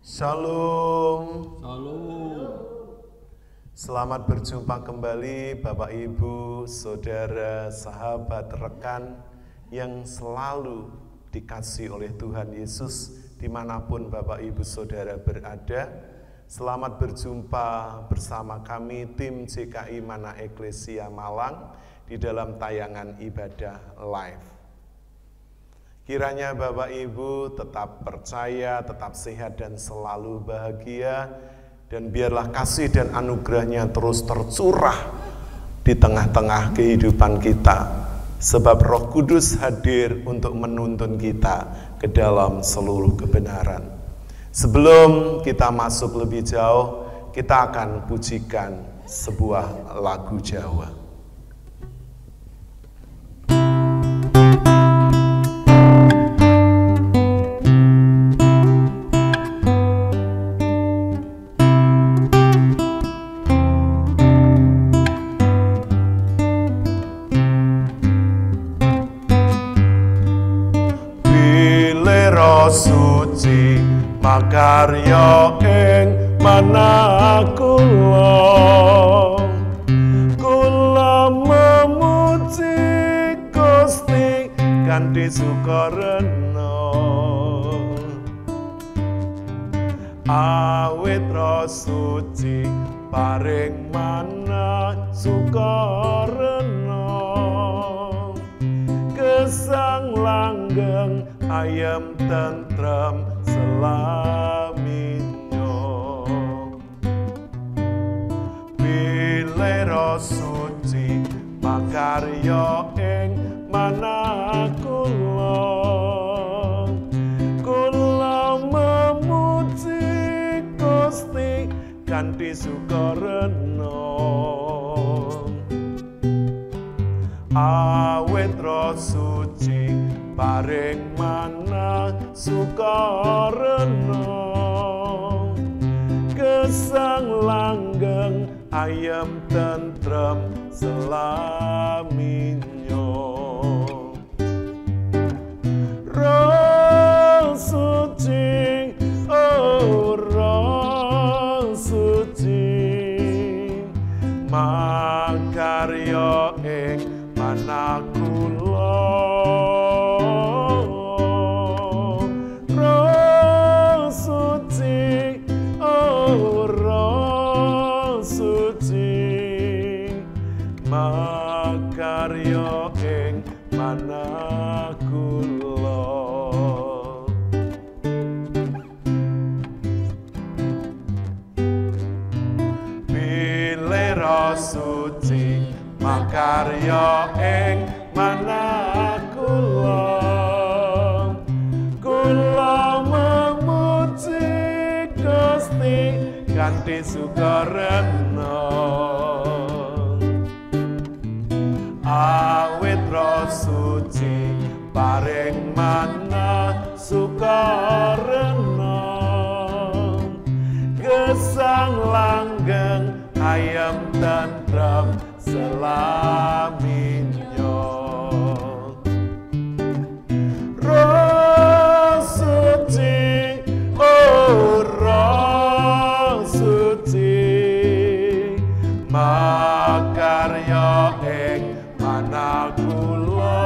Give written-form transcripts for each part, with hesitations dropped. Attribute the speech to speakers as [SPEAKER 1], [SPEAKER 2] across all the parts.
[SPEAKER 1] Shalom.
[SPEAKER 2] Shalom.
[SPEAKER 1] Selamat berjumpa kembali Bapak Ibu, Saudara, sahabat, rekan yang selalu dikasihi oleh Tuhan Yesus dimanapun Bapak Ibu Saudara berada. Selamat berjumpa bersama kami tim CKI Mana Eklesia Malang di dalam tayangan ibadah live. Kiranya Bapak Ibu tetap percaya, tetap sehat dan selalu bahagia, dan biarlah kasih dan anugerahnya terus tercurah di tengah-tengah kehidupan kita, sebab Roh Kudus hadir untuk menuntun kita ke dalam seluruh kebenaran. Sebelum kita masuk lebih jauh, kita akan pujikan sebuah lagu Jawa. Suci makarya ing manah kula memuji Gusti kanthi sukarena awit Roh Suci paring manah sukarena gesang langgeng ayam tentrem selaminyo bilih Roh Suci makarya ing manah kula memuji Gusti kanthi sukarena awit Roh Suci paring manah sukarena gesang langgeng ayam tentrem selaminyo Roh Suci, oh Roh Suci makarya ing manah makarya ing manah kula bilih Roh Suci makarya ing manah kula memuji Gusti kanthi sukarena awit Roh Suci paring manah sukarena gesang langgeng ayam tentrem selaminyo Roh Suci, oh Roh Suci makarya ing manah kula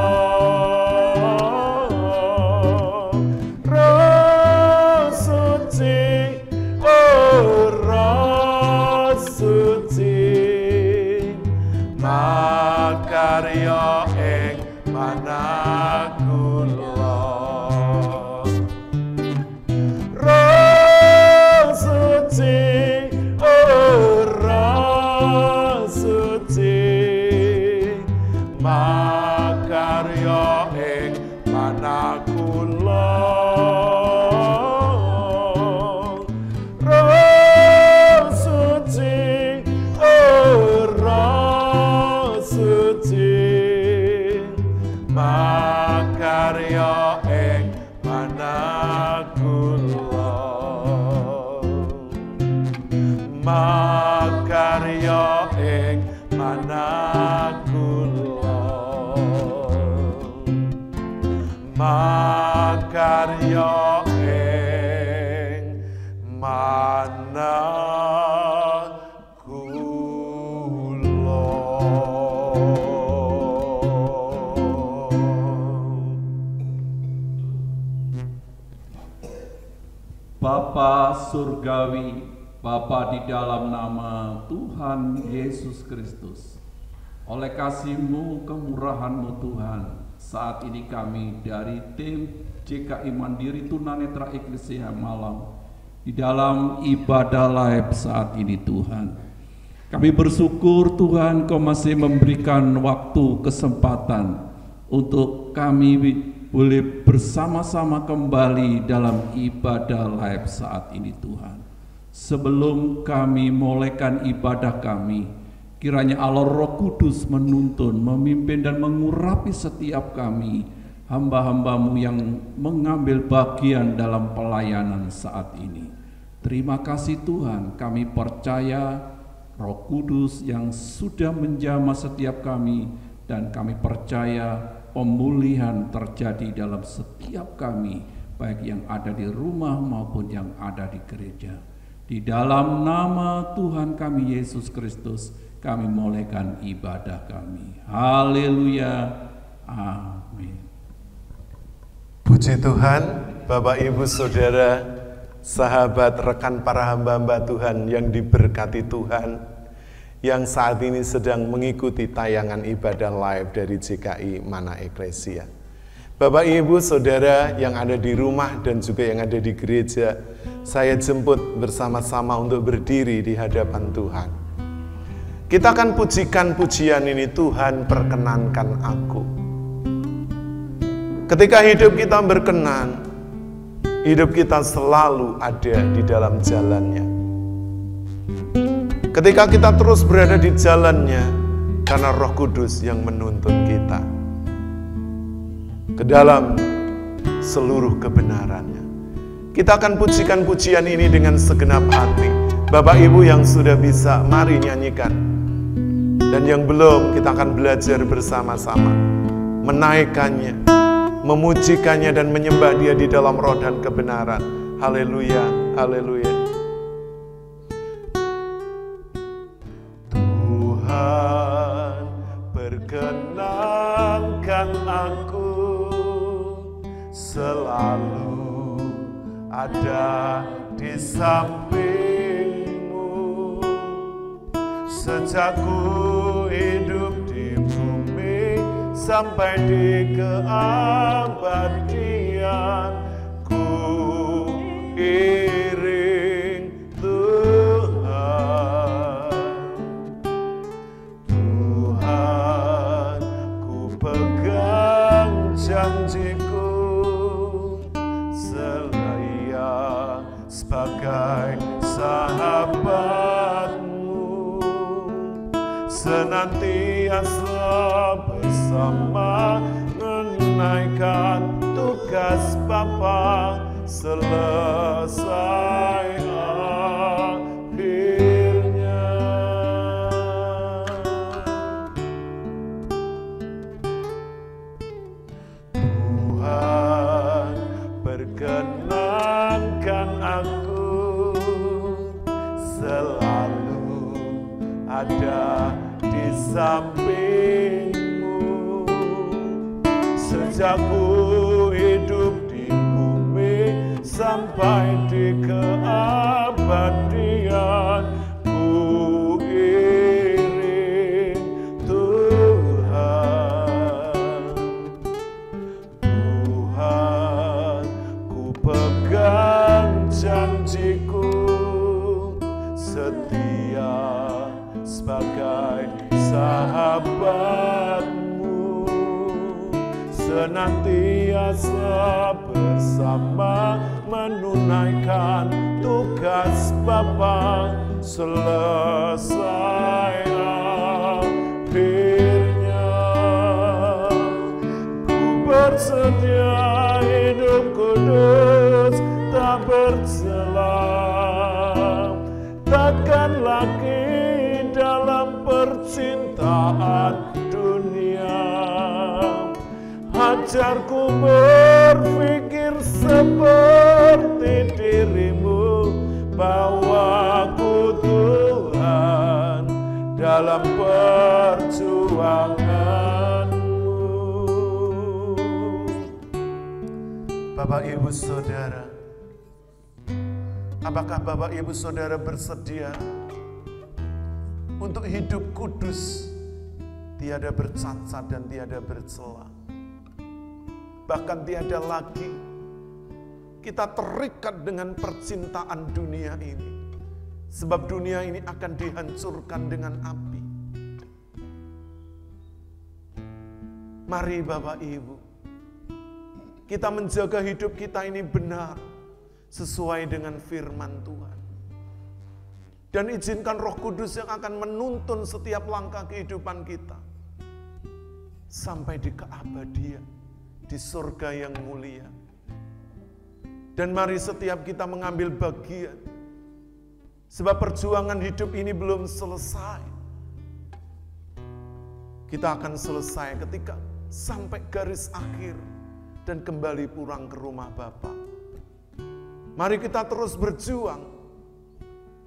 [SPEAKER 1] Roh Suci, oh Roh Suci makarya mana
[SPEAKER 2] Bapa surgawi, Bapa di dalam nama Tuhan Yesus Kristus, oleh kasih-Mu, kemurahan-Mu Tuhan, saat ini kami dari tim JKI Mandiri Tunanetra Eklesia Malang di dalam ibadah live saat ini Tuhan. Kami bersyukur Tuhan Kau masih memberikan waktu kesempatan untuk kami boleh bersama-sama kembali dalam ibadah live saat ini Tuhan. Sebelum kami mulaikan ibadah kami, kiranya Allah Roh Kudus menuntun, memimpin dan mengurapi setiap kami, hamba-hamba-Mu yang mengambil bagian dalam pelayanan saat ini. Terima kasih Tuhan, kami percaya Roh Kudus yang sudah menjamah setiap kami, dan kami percaya pemulihan terjadi dalam setiap kami, baik yang ada di rumah maupun yang ada di gereja. Di dalam nama Tuhan kami Yesus Kristus, kami mulaikan ibadah kami. Haleluya. Amin.
[SPEAKER 1] Puji Tuhan, Bapak Ibu Saudara, sahabat rekan para hamba-hamba Tuhan yang diberkati Tuhan, yang saat ini sedang mengikuti tayangan ibadah live dari JKI Mana Eklesia. Bapak Ibu Saudara yang ada di rumah dan juga yang ada di gereja, saya jemput bersama-sama untuk berdiri di hadapan Tuhan. Kita akan pujikan pujian ini, Tuhan perkenankan aku. Ketika hidup kita berkenan, hidup kita selalu ada di dalam jalannya. Ketika kita terus berada di jalannya, karena Roh Kudus yang menuntun kita ke dalam seluruh kebenarannya. Kita akan pujikan pujian ini dengan segenap hati. Bapak Ibu yang sudah bisa, mari nyanyikan. Dan yang belum, kita akan belajar bersama-sama menaikkannya, memujikannya dan menyembah Dia di dalam roh dan kebenaran. Haleluya, haleluya. Tuhan perkenankan aku selalu ada di samping-Mu, sejak ku hidup di bumi sampai di keabadian. Ku iring Tuhan, Tuhan ku pegang janji-Ku, setia sebagai sahabat-Mu, senantiasa bersama menunaikan tugas Bapa selesai akhirnya. Tuhan perkenankan aku selalu ada di samping-Mu, sejak ku hidup di bumi sampai di keabadian. Ku iring Tuhan, Tuhan ku pegang janji-Ku, setia sebagai sahabat-Mu, senantiasa bersama menunaikan tugas Bapa selesai akhirnya. Ku bersedia hidup kudus tak bercela, takkan lagi dalam percintaan dunia. Ajarku berpikir seperti diri-Mu, bawaku Tuhan dalam perjuanganmu. Bapak Ibu Saudara, apakah Bapak Ibu Saudara bersedia untuk hidup kudus, tiada bercacat dan tiada bercela? Bahkan tiada lagi kita terikat dengan percintaan dunia ini. Sebab dunia ini akan dihancurkan dengan api. Mari Bapak Ibu, kita menjaga hidup kita ini benar, sesuai dengan firman Tuhan. Dan izinkan Roh Kudus yang akan menuntun setiap langkah kehidupan kita sampai di keabadian, di surga yang mulia. Dan mari setiap kita mengambil bagian, sebab perjuangan hidup ini belum selesai. Kita akan selesai ketika sampai garis akhir dan kembali pulang ke rumah Bapa. Mari kita terus berjuang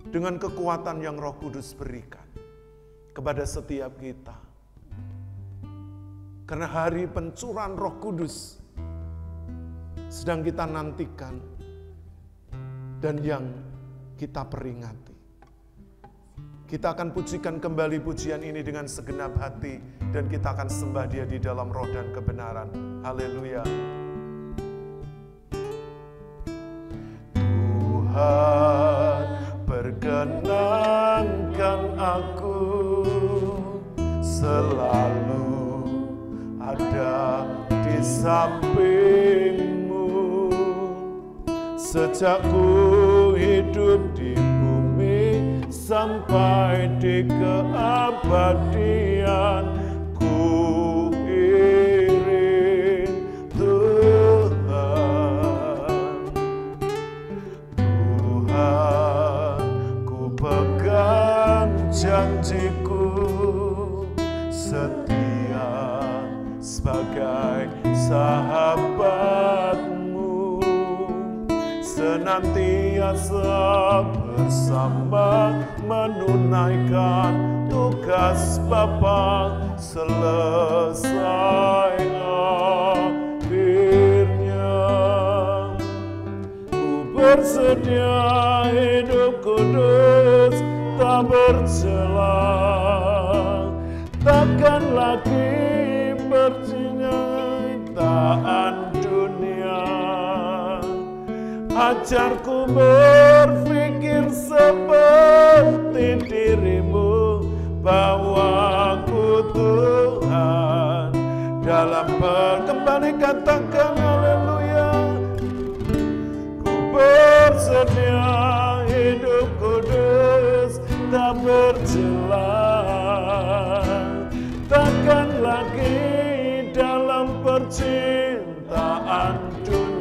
[SPEAKER 1] dengan kekuatan yang Roh Kudus berikan kepada setiap kita. Karena hari pencurahan Roh Kudus sedang kita nantikan dan yang kita peringati. Kita akan pujikan kembali pujian ini dengan segenap hati dan kita akan sembah Dia di dalam roh dan kebenaran. Haleluya. Tuhan, perkenankan aku selalu ada di sampingmu. Sejak ku hidup di bumi sampai di keabadian, ku iring Tuhan. Tuhan, ku pegang janjiku, setia sebagai sahabatmu, senantiasa bersama menunaikan tugas Bapa selesai akhirnya. Ku bersedia hidup kudus tak bercela, takkan lagi percintaan dunia. Ajarku berpikir seperti dirimu, bawaku Tuhan dalam kembali katakan haleluya. Ku bersedia hidup kudus tak bercela, takkan lagi dalam percintaan dunia.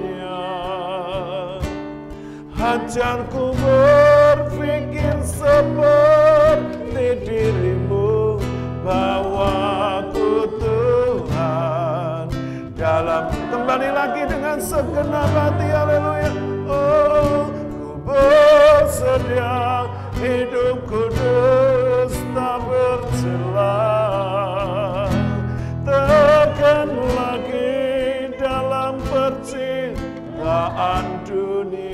[SPEAKER 1] Ajarku berpikir seperti dirimu, bawaku Tuhan dalam kembali lagi dengan segenap hati, haleluya. Oh, ku bersedia hidup kudus tak bercela, takkan lagi dalam percintaan dunia.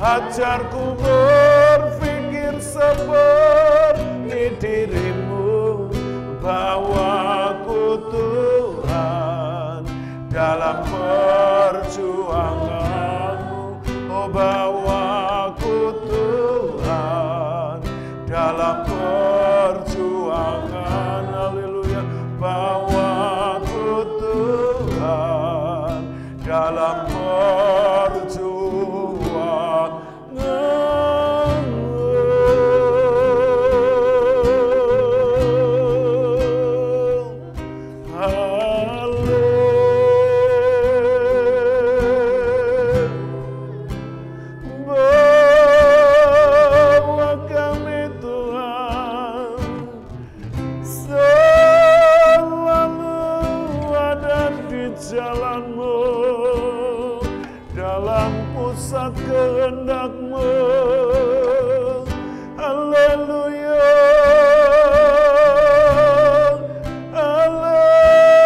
[SPEAKER 1] Ajarku berpikir seperti dirimu, bawaku Tuhan dalam perjuanganmu. Oh, bawaku Tuhan dalam perjuangan, haleluya. Bawaku Tuhan dalam perjuangan. kehendak-Mu. Haleluya, haleluya.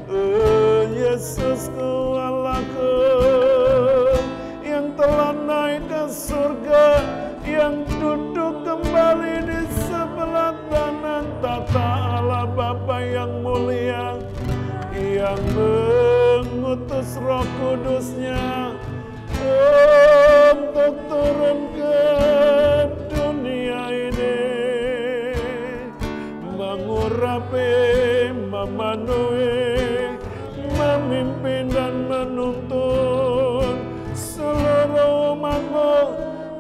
[SPEAKER 1] Oh Yesusku, Allahku, yang telah naik ke surga, yang duduk kembali di sebelah kanan tata Allah Bapa yang mulia, yang mengutus Roh Kudus-Nya untuk turun ke dunia ini, mengurapi, memenuhi, memimpin dan menuntun seluruh umat-Mu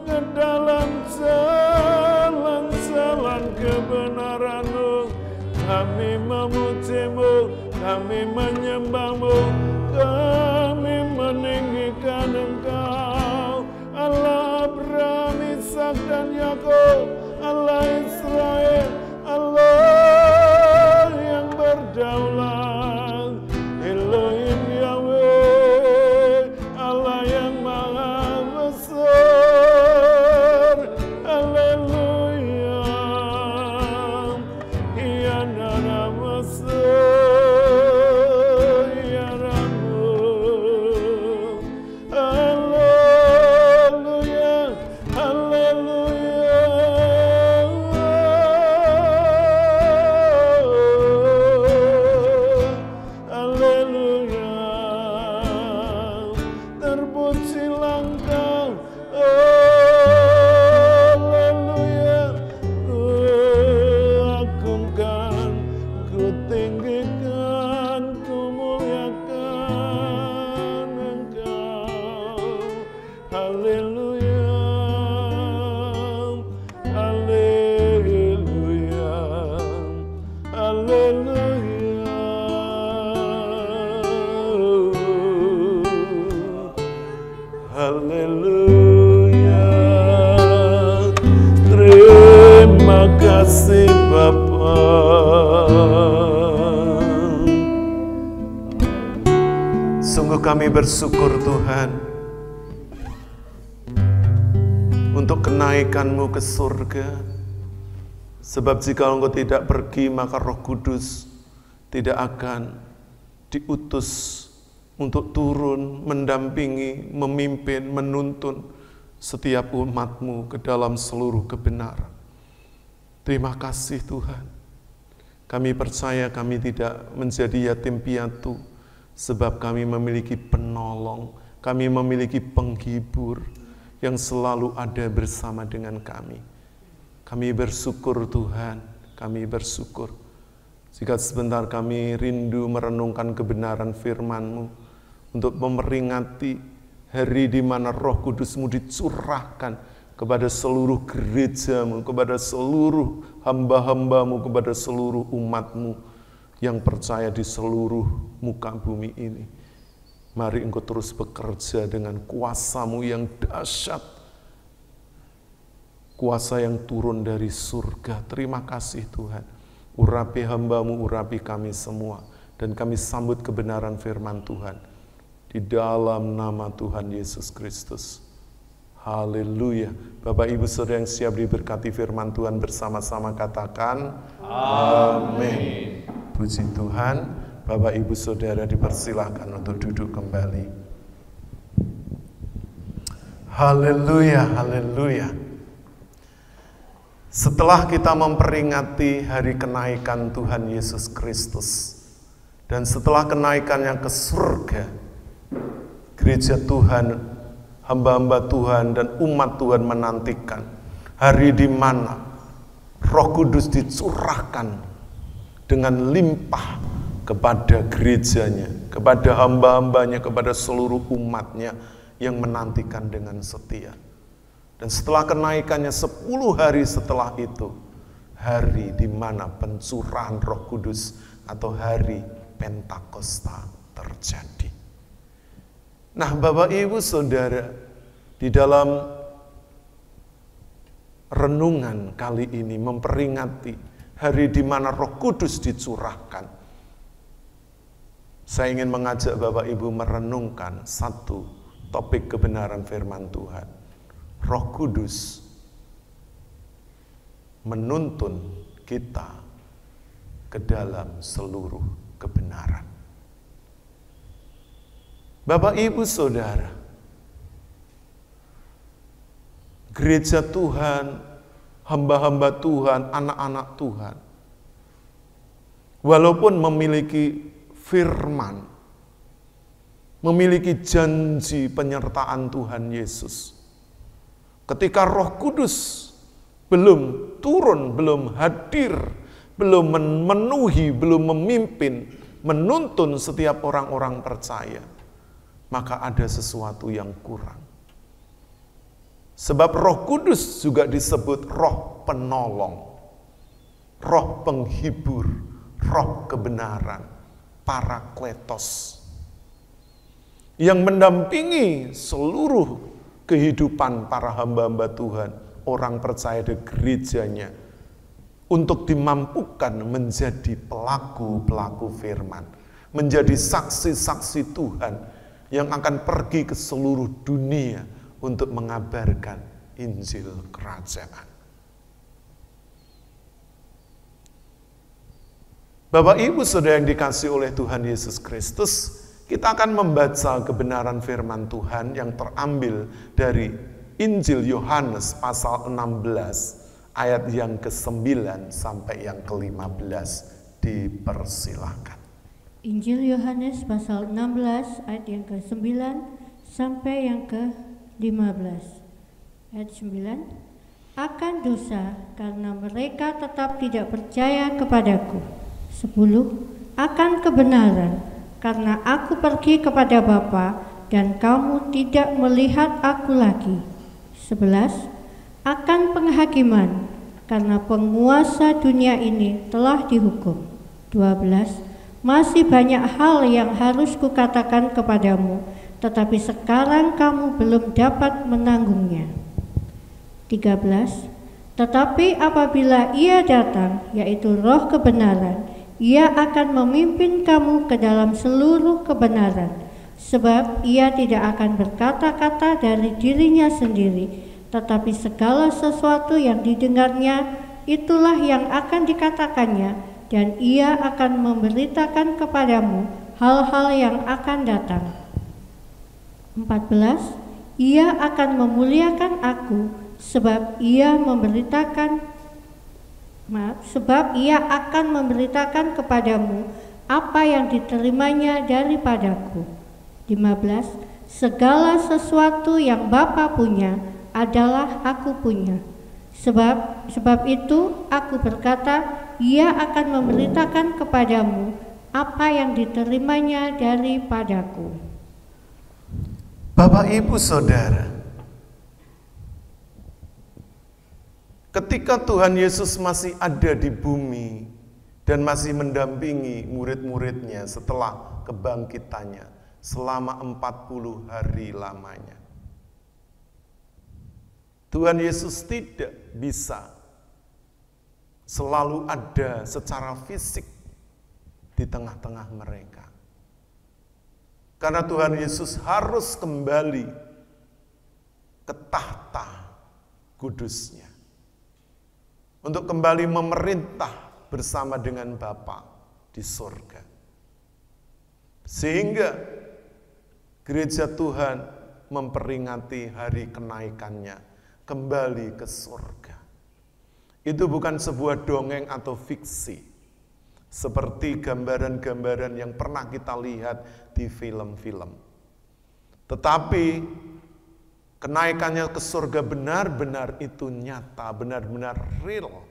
[SPEAKER 1] ke dalam jalan-jalan kebenaran-Mu. Kami memuji-Mu, kami menyembah-Mu, kami meninggikan Engkau, Allah Abraham, Ishak dan Yakub, Allah Israel, Allah yang berdaulat, Elohim Yahweh, Allah yang maha besar. Haleluya, ya nama ya Rabu. Haleluya, haleluya. Haleluya, terpujilah Engkau. Haleluya, ku agungkan, ku tinggikan, ku muliakan Engkau. Haleluya, haleluya, haleluya. Haleluya, terima kasih Bapa. Sungguh kami bersyukur Tuhan untuk kenaikan-Mu ke surga. Sebab jika Engkau tidak pergi, maka Roh Kudus tidak akan diutus untuk turun, mendampingi, memimpin, menuntun setiap umat-Mu ke dalam seluruh kebenaran. Terima kasih Tuhan. Kami percaya kami tidak menjadi yatim piatu, sebab kami memiliki penolong, kami memiliki penghibur yang selalu ada bersama dengan kami. Kami bersyukur Tuhan, kami bersyukur. Jika sebentar kami rindu merenungkan kebenaran firman-Mu, untuk memperingati hari di mana Roh Kudus-Mu dicurahkan kepada seluruh gereja-Mu, kepada seluruh hamba-hamba-Mu, kepada seluruh umat-Mu yang percaya di seluruh muka bumi ini. Mari Engkau terus bekerja dengan kuasa-Mu yang dahsyat, kuasa yang turun dari surga. Terima kasih Tuhan. Urapi hamba-Mu, urapi kami semua, dan kami sambut kebenaran firman Tuhan di dalam nama Tuhan Yesus Kristus. Haleluya. Bapak Ibu Saudara yang siap diberkati firman Tuhan, bersama-sama katakan amin. Puji Tuhan. Bapak Ibu Saudara dipersilahkan untuk duduk kembali. Haleluya, haleluya. Setelah kita memperingati hari kenaikan Tuhan Yesus Kristus, dan setelah kenaikannya ke surga, gereja Tuhan, hamba-hamba Tuhan dan umat Tuhan menantikan hari di mana Roh Kudus dicurahkan dengan limpah kepada gerejanya, kepada hamba-hambanya, kepada seluruh umatnya yang menantikan dengan setia. Dan setelah kenaikannya 10 hari setelah itu, hari di mana pencurahan Roh Kudus atau hari Pentakosta terjadi. Nah, Bapak Ibu Saudara, di dalam renungan kali ini memperingati hari di mana Roh Kudus dicurahkan. Saya ingin mengajak Bapak Ibu merenungkan satu topik kebenaran firman Tuhan. Roh Kudus menuntun kita ke dalam seluruh kebenaran. Bapak, Ibu, Saudara, gereja Tuhan, hamba-hamba Tuhan, anak-anak Tuhan, walaupun memiliki firman, memiliki janji penyertaan Tuhan Yesus, ketika Roh Kudus belum turun, belum hadir, belum memenuhi, belum memimpin, menuntun setiap orang-orang percaya, maka ada sesuatu yang kurang. Sebab Roh Kudus juga disebut roh penolong, roh penghibur, roh kebenaran, parakletos, yang mendampingi seluruh kehidupan para hamba-hamba Tuhan, orang percaya di gerejanya, untuk dimampukan menjadi pelaku-pelaku firman, menjadi saksi-saksi Tuhan yang akan pergi ke seluruh dunia untuk mengabarkan Injil Kerajaan. Bapak, Ibu, Saudara yang dikasihi oleh Tuhan Yesus Kristus, kita akan membaca kebenaran firman Tuhan yang terambil dari Injil Yohanes pasal 16 ayat yang ke-9 sampai yang ke-15. Dipersilakan.
[SPEAKER 3] Injil Yohanes pasal 16 ayat yang ke-9 sampai yang ke-15. Ayat 9. Akan dosa karena mereka tetap tidak percaya kepadaku. 10. Akan kebenaran karena aku pergi kepada Bapa dan kamu tidak melihat aku lagi. 11. Akan penghakiman karena penguasa dunia ini telah dihukum. 12. Masih banyak hal yang harus kukatakan kepadamu, tetapi sekarang kamu belum dapat menanggungnya. 13. Tetapi apabila Ia datang, yaitu Roh kebenaran, Ia akan memimpin kamu ke dalam seluruh kebenaran, sebab Ia tidak akan berkata-kata dari dirinya sendiri, tetapi segala sesuatu yang didengarnya, itulah yang akan dikatakannya, dan Ia akan memberitakan kepadamu hal-hal yang akan datang. 14. Ia akan memuliakan aku, sebab Ia akan memberitakan kepadamu apa yang diterimanya daripadaku. 15. Segala sesuatu yang Bapa punya adalah aku punya. Sebab itu aku berkata, Ia akan memberitakan kepadamu apa yang diterimanya daripadaku.
[SPEAKER 1] Bapak, Ibu, Saudara, ketika Tuhan Yesus masih ada di bumi dan masih mendampingi murid-muridnya setelah kebangkitannya selama 40 hari lamanya, Tuhan Yesus tidak bisa selalu ada secara fisik di tengah-tengah mereka. Karena Tuhan Yesus harus kembali ke tahta kudusnya untuk kembali memerintah bersama dengan Bapa di surga. Sehingga gereja Tuhan memperingati hari kenaikannya kembali ke surga. Itu bukan sebuah dongeng atau fiksi, seperti gambaran-gambaran yang pernah kita lihat di film-film. Tetapi kenaikannya ke surga benar-benar itu nyata, benar-benar real.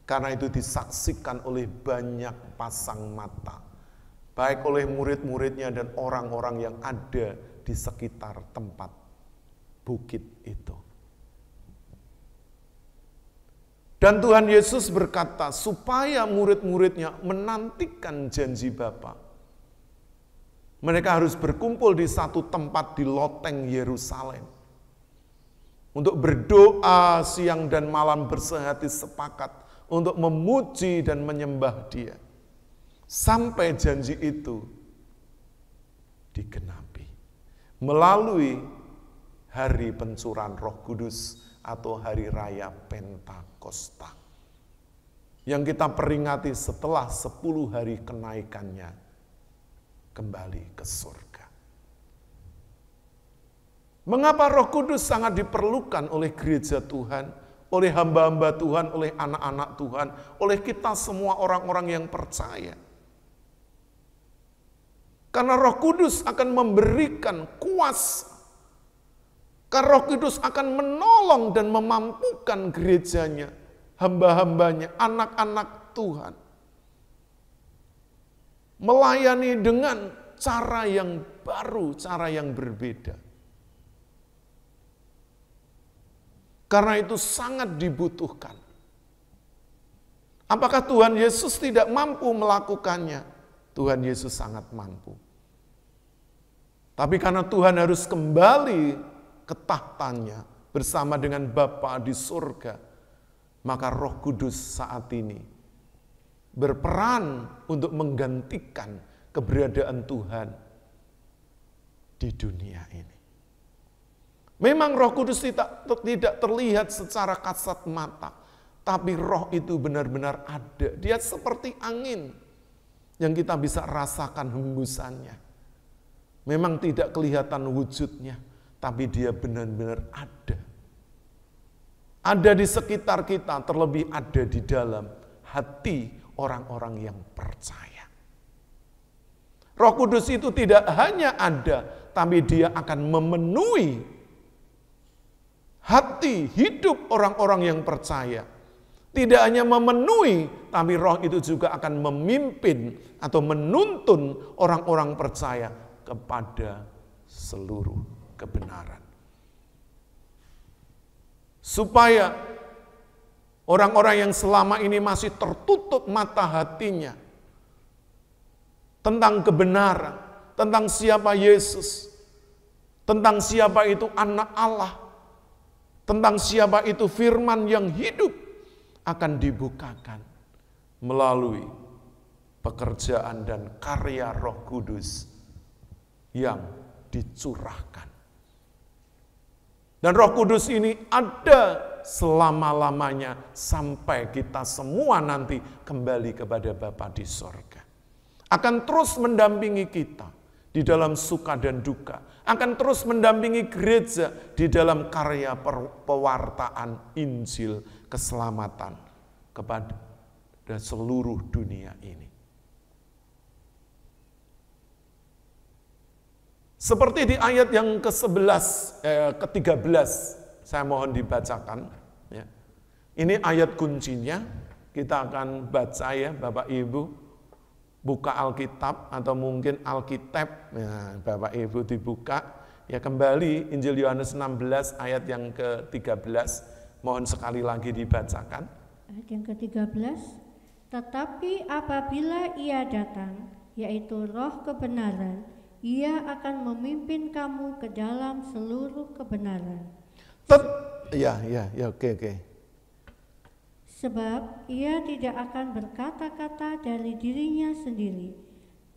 [SPEAKER 1] Karena itu disaksikan oleh banyak pasang mata, baik oleh murid-muridnya dan orang-orang yang ada di sekitar tempat bukit itu. Dan Tuhan Yesus berkata, supaya murid-muridnya menantikan janji Bapa, mereka harus berkumpul di satu tempat di loteng Yerusalem untuk berdoa siang dan malam bersehati sepakat untuk memuji dan menyembah Dia. Sampai janji itu digenapi melalui hari pencurahan Roh Kudus atau hari raya Pentakosta yang kita peringati setelah 10 hari kenaikannya kembali ke surga. Mengapa Roh Kudus sangat diperlukan oleh gereja Tuhan, oleh hamba-hamba Tuhan, oleh anak-anak Tuhan, oleh kita semua orang-orang yang percaya? Karena Roh Kudus akan memberikan kuasa. Karena Roh Kudus akan menolong dan memampukan gerejanya, hamba-hambanya, anak-anak Tuhan. Melayani dengan cara yang baru, cara yang berbeda. Karena itu sangat dibutuhkan. Apakah Tuhan Yesus tidak mampu melakukannya? Tuhan Yesus sangat mampu. Tapi karena Tuhan harus kembali ke tahtanya bersama dengan Bapa di surga, maka Roh Kudus saat ini berperan untuk menggantikan keberadaan Tuhan di dunia ini. Memang Roh Kudus tidak terlihat secara kasat mata, tapi Roh itu benar-benar ada. Dia seperti angin yang kita bisa rasakan hembusannya. Memang tidak kelihatan wujudnya, tapi dia benar-benar ada. Ada di sekitar kita, terlebih ada di dalam hati orang-orang yang percaya. Roh Kudus itu tidak hanya ada, tapi dia akan memenuhi hati, hidup orang-orang yang percaya. Tidak hanya memenuhi, tapi Roh itu juga akan memimpin atau menuntun orang-orang percaya kepada seluruh kebenaran. Supaya orang-orang yang selama ini masih tertutup mata hatinya tentang kebenaran, tentang siapa Yesus, tentang siapa itu anak Allah, tentang siapa itu firman yang hidup, akan dibukakan melalui pekerjaan dan karya Roh Kudus yang dicurahkan. Dan Roh Kudus ini ada selama-lamanya sampai kita semua nanti kembali kepada Bapa di sorga. Akan terus mendampingi kita di dalam suka dan duka. Akan terus mendampingi gereja di dalam karya pewartaan Injil keselamatan kepada seluruh dunia ini. Seperti di ayat yang ke-13, saya mohon dibacakan. Ya. Ini ayat kuncinya, kita akan baca ya Bapak Ibu. Buka Alkitab atau mungkin Alkitab, ya, Bapak Ibu dibuka. Ya kembali Injil Yohanes 16 ayat yang ke-13, mohon sekali lagi dibacakan.
[SPEAKER 3] Ayat yang ke-13, tetapi apabila Ia datang, yaitu Roh kebenaran, Ia akan memimpin kamu ke dalam seluruh kebenaran.
[SPEAKER 1] Oke.
[SPEAKER 3] Sebab Ia tidak akan berkata-kata dari dirinya sendiri,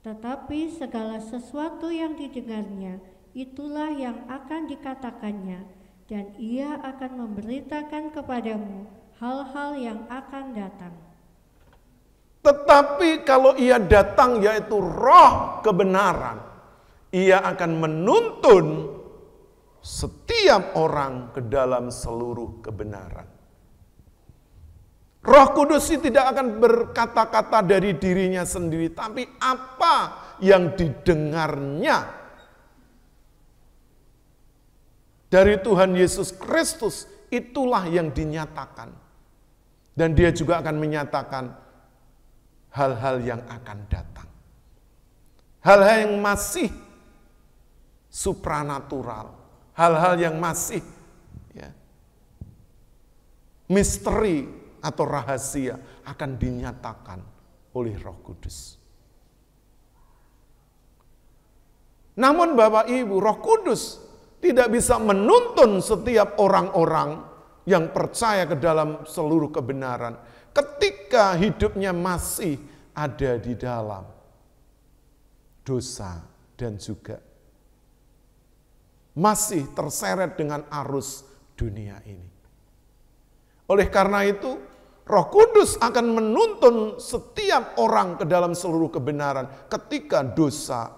[SPEAKER 3] tetapi segala sesuatu yang didengarnya, itulah yang akan dikatakannya, dan Ia akan memberitakan kepadamu hal-hal yang akan datang.
[SPEAKER 1] Tetapi kalau Ia datang, yaitu Roh kebenaran, Ia akan menuntun setiap orang ke dalam seluruh kebenaran. Roh Kudus tidak akan berkata-kata dari dirinya sendiri, tapi apa yang didengarnya dari Tuhan Yesus Kristus, itulah yang dinyatakan. Dan dia juga akan menyatakan hal-hal yang akan datang. Hal-hal yang masih supranatural, hal-hal yang masih misteri atau rahasia akan dinyatakan oleh Roh Kudus. Namun Bapak Ibu, Roh Kudus tidak bisa menuntun setiap orang-orang yang percaya ke dalam seluruh kebenaran ketika hidupnya masih ada di dalam dosa dan juga masih terseret dengan arus dunia ini. Oleh karena itu, Roh Kudus akan menuntun setiap orang ke dalam seluruh kebenaran ketika dosa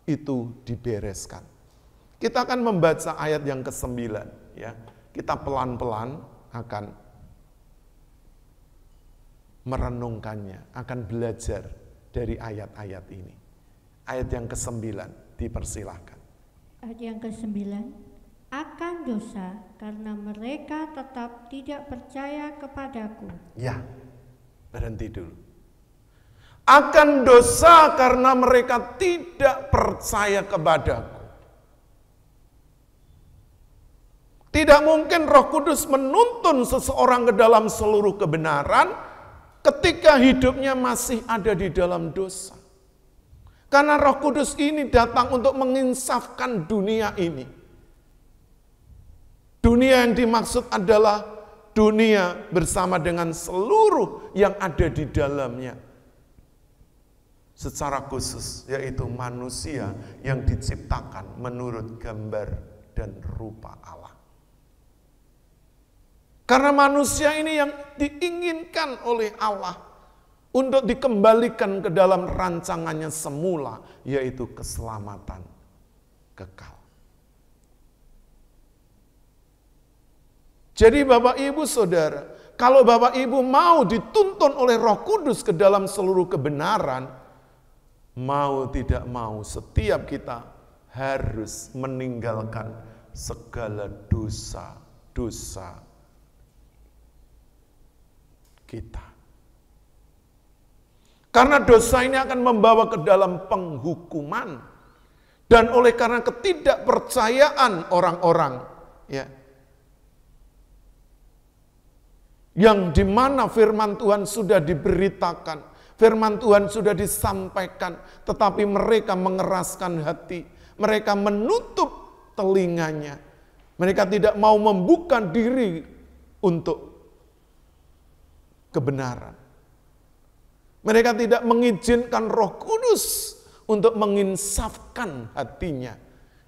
[SPEAKER 1] itu dibereskan. Kita akan membaca ayat yang ke-9 ya. Kita pelan-pelan akan merenungkannya, akan belajar dari ayat-ayat ini. Ayat yang ke-9 dipersilahkan.
[SPEAKER 3] Ayat yang ke-9, akan dosa karena mereka tetap tidak percaya kepadaku.
[SPEAKER 1] Ya, berhenti dulu. Akan dosa karena mereka tidak percaya kepadaku. Tidak mungkin Roh Kudus menuntun seseorang ke dalam seluruh kebenaran ketika hidupnya masih ada di dalam dosa. Karena Roh Kudus ini datang untuk menginsafkan dunia ini. Dunia yang dimaksud adalah dunia bersama dengan seluruh yang ada di dalamnya. Secara khusus, yaitu manusia yang diciptakan menurut gambar dan rupa Allah. Karena manusia ini yang diinginkan oleh Allah untuk dikembalikan ke dalam rancangannya semula, yaitu keselamatan kekal. Jadi Bapak Ibu Saudara, kalau Bapak Ibu mau dituntun oleh Roh Kudus ke dalam seluruh kebenaran, mau tidak mau setiap kita harus meninggalkan segala dosa-dosa kita. Karena dosa ini akan membawa ke dalam penghukuman. Dan oleh karena ketidakpercayaan orang-orang, ya, yang dimana firman Tuhan sudah diberitakan, firman Tuhan sudah disampaikan, tetapi mereka mengeraskan hati, mereka menutup telinganya, mereka tidak mau membuka diri untuk kebenaran. Mereka tidak mengizinkan Roh Kudus untuk menginsafkan hatinya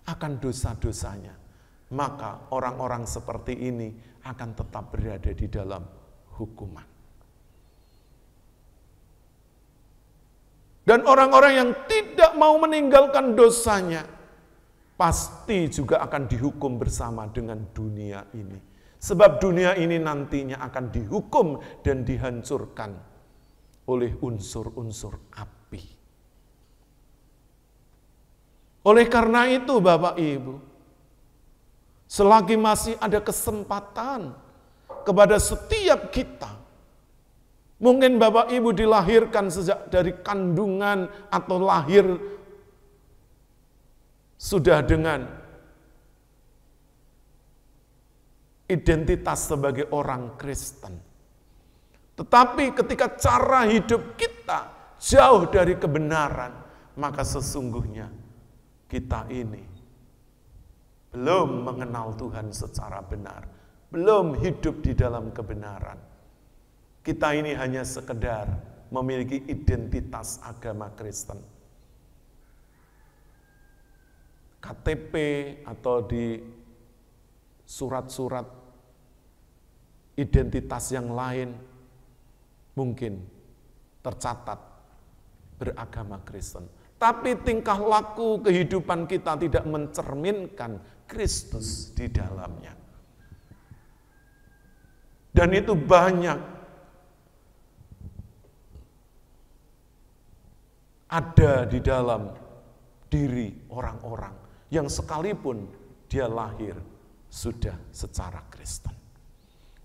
[SPEAKER 1] akan dosa-dosanya. Maka orang-orang seperti ini akan tetap berada di dalam hukuman. Dan orang-orang yang tidak mau meninggalkan dosanya, pasti juga akan dihukum bersama dengan dunia ini. Sebab dunia ini nantinya akan dihukum dan dihancurkan oleh unsur-unsur api. Oleh karena itu Bapak Ibu, selagi masih ada kesempatan kepada setiap kita, mungkin Bapak Ibu dilahirkan sejak dari kandungan atau lahir sudah dengan identitas sebagai orang Kristen. Tetapi ketika cara hidup kita jauh dari kebenaran, maka sesungguhnya kita ini belum mengenal Tuhan secara benar, belum hidup di dalam kebenaran. Kita ini hanya sekedar memiliki identitas agama Kristen. KTP atau di surat-surat identitas yang lain mungkin tercatat beragama Kristen. Tapi tingkah laku kehidupan kita tidak mencerminkan Kristus di dalamnya. Dan itu banyak ada di dalam diri orang-orang yang sekalipun dia lahir sudah secara Kristen.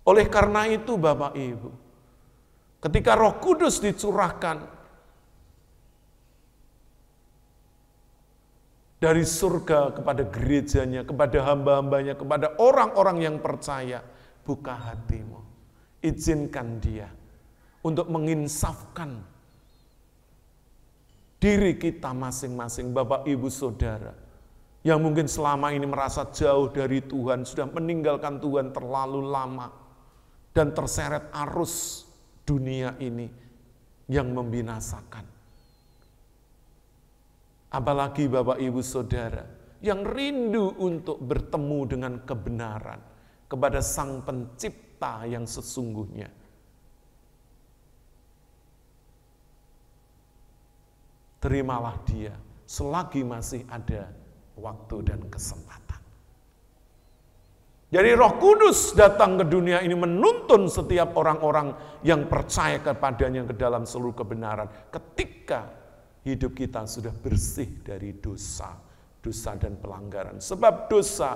[SPEAKER 1] Oleh karena itu Bapak Ibu, ketika Roh Kudus dicurahkan dari surga kepada gerejanya, kepada hamba-hambanya, kepada orang-orang yang percaya, buka hatimu, izinkan dia untuk menginsafkan diri kita masing-masing, Bapak Ibu Saudara, yang mungkin selama ini merasa jauh dari Tuhan, sudah meninggalkan Tuhan terlalu lama, dan terseret arus dunia ini yang membinasakan. Apalagi Bapak Ibu Saudara, yang rindu untuk bertemu dengan kebenaran, kepada Sang Pencipta yang sesungguhnya. Terimalah dia selagi masih ada waktu dan kesempatan. Jadi Roh Kudus datang ke dunia ini menuntun setiap orang-orang yang percaya kepadanya ke dalam seluruh kebenaran. Ketika hidup kita sudah bersih dari dosa dan pelanggaran. Sebab dosa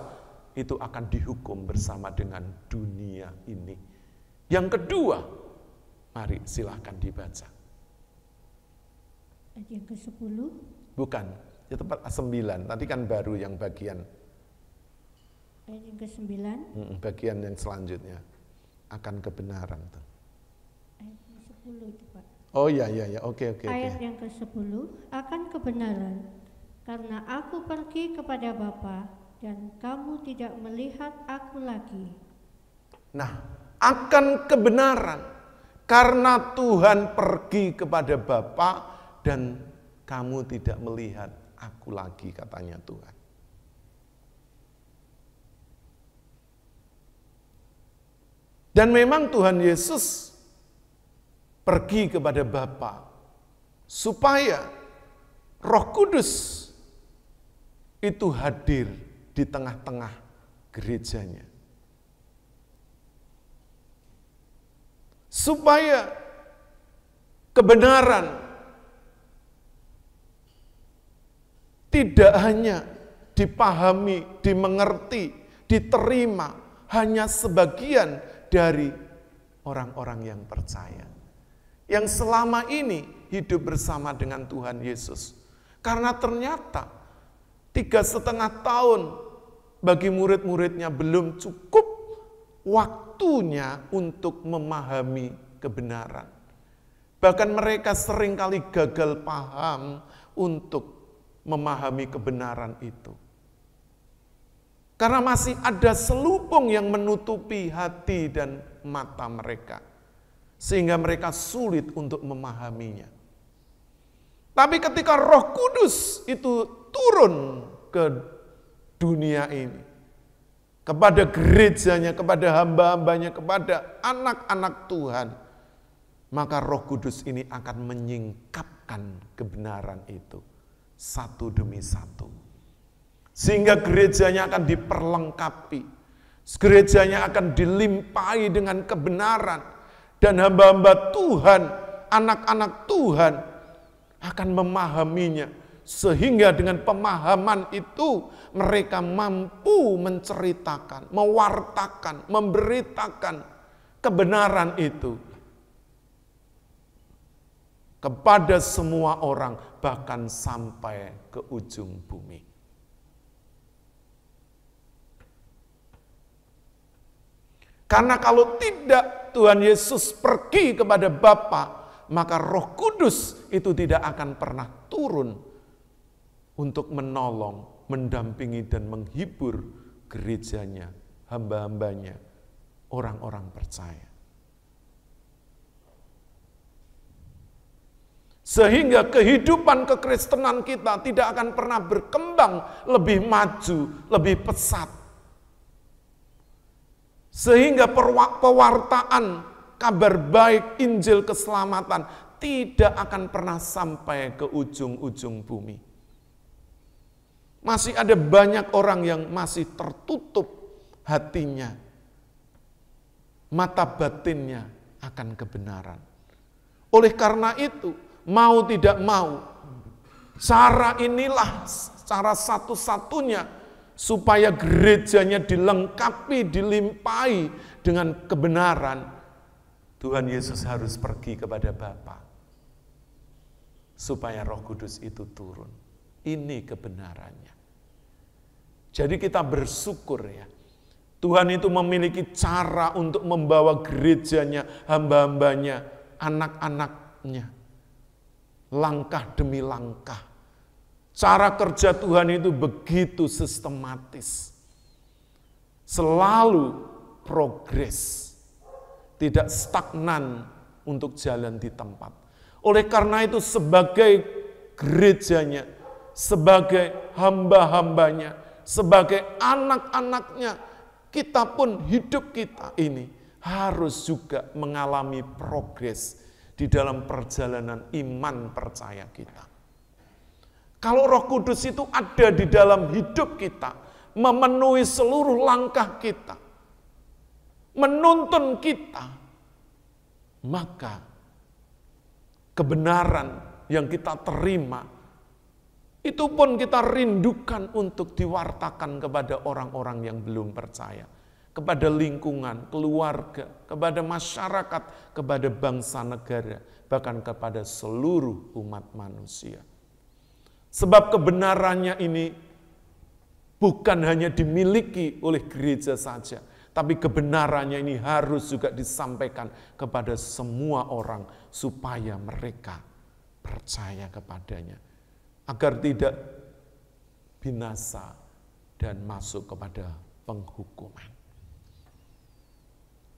[SPEAKER 1] itu akan dihukum bersama dengan dunia ini. Yang kedua, mari silahkan dibaca.
[SPEAKER 3] Ayat yang ke-10.
[SPEAKER 1] Bukan, ya tepat 9. Tadi kan baru yang bagian.
[SPEAKER 3] Ayat yang ke-9.
[SPEAKER 1] Bagian yang selanjutnya. Akan kebenaran.
[SPEAKER 3] Ayat yang ke-10 itu Pak.
[SPEAKER 1] Oh iya, oke.
[SPEAKER 3] Ayat yang ke-10, akan kebenaran. Karena aku pergi kepada Bapa dan kamu tidak melihat aku lagi.
[SPEAKER 1] Nah, akan kebenaran. Karena Tuhan pergi kepada Bapa dan kamu tidak melihat aku lagi, katanya Tuhan. Dan memang Tuhan Yesus pergi kepada Bapa supaya Roh Kudus itu hadir di tengah-tengah gerejanya. Supaya kebenaran tidak hanya dipahami, dimengerti, diterima hanya sebagian dari orang-orang yang percaya. Yang selama ini hidup bersama dengan Tuhan Yesus. Karena ternyata 3,5 tahun bagi murid-muridnya belum cukup waktunya untuk memahami kebenaran. Bahkan mereka seringkali gagal paham untuk memahami kebenaran itu. Karena masih ada selubung yang menutupi hati dan mata mereka. Sehingga mereka sulit untuk memahaminya. Tapi ketika Roh Kudus itu turun ke dunia ini, kepada gerejanya, kepada hamba-hambanya, kepada anak-anak Tuhan, maka Roh Kudus ini akan menyingkapkan kebenaran itu satu demi satu. Sehingga gerejanya akan diperlengkapi. Gerejanya akan dilimpahi dengan kebenaran. Dan hamba-hamba Tuhan, anak-anak Tuhan akan memahaminya. Sehingga dengan pemahaman itu mereka mampu menceritakan, mewartakan, memberitakan kebenaran itu kepada semua orang, bahkan sampai ke ujung bumi. Karena kalau tidak Tuhan Yesus pergi kepada Bapa, maka Roh Kudus itu tidak akan pernah turun untuk menolong, mendampingi dan menghibur gerejanya, hamba-hambanya, orang-orang percaya. Sehingga kehidupan kekristenan kita tidak akan pernah berkembang lebih maju, lebih pesat. Sehingga pewartaan kabar baik Injil keselamatan tidak akan pernah sampai ke ujung-ujung bumi. Masih ada banyak orang yang masih tertutup hatinya, mata batinnya akan kebenaran. Oleh karena itu, mau tidak mau, cara inilah cara satu-satunya supaya gerejanya dilengkapi, dilimpahi dengan kebenaran. Tuhan Yesus harus pergi kepada Bapa supaya Roh Kudus itu turun. Ini kebenarannya. Jadi kita bersyukur ya. Tuhan itu memiliki cara untuk membawa gerejanya, hamba-hambanya, anak-anaknya. Langkah demi langkah. Cara kerja Tuhan itu begitu sistematis. Selalu progres. Tidak stagnan untuk jalan di tempat. Oleh karena itu sebagai gerejanya, sebagai hamba-hambanya, sebagai anak-anaknya, kita pun hidup kita ini harus juga mengalami progres di dalam perjalanan iman percaya kita. Kalau Roh Kudus itu ada di dalam hidup kita, memenuhi seluruh langkah kita, menuntun kita, maka kebenaran yang kita terima, itu pun kita rindukan untuk diwartakan kepada orang-orang yang belum percaya, kepada lingkungan, keluarga, kepada masyarakat, kepada bangsa negara, bahkan kepada seluruh umat manusia. Sebab kebenarannya ini bukan hanya dimiliki oleh gereja saja, tapi kebenarannya ini harus juga disampaikan kepada semua orang supaya mereka percaya kepadanya, agar tidak binasa dan masuk kepada penghukuman.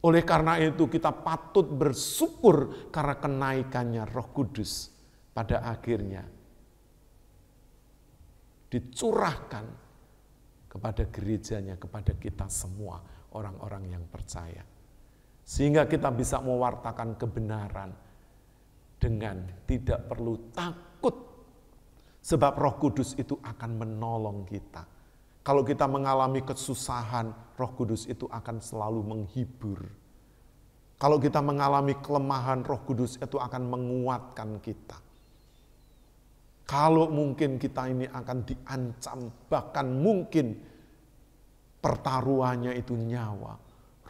[SPEAKER 1] Oleh karena itu kita patut bersyukur karena kenaikannya Roh Kudus pada akhirnya dicurahkan kepada gerejanya, kepada kita semua orang-orang yang percaya. Sehingga kita bisa mewartakan kebenaran dengan tidak perlu takut, sebab Roh Kudus itu akan menolong kita. Kalau kita mengalami kesusahan, Roh Kudus itu akan selalu menghibur. Kalau kita mengalami kelemahan, Roh Kudus itu akan menguatkan kita. Kalau mungkin kita ini akan diancam, bahkan mungkin pertaruhannya itu nyawa,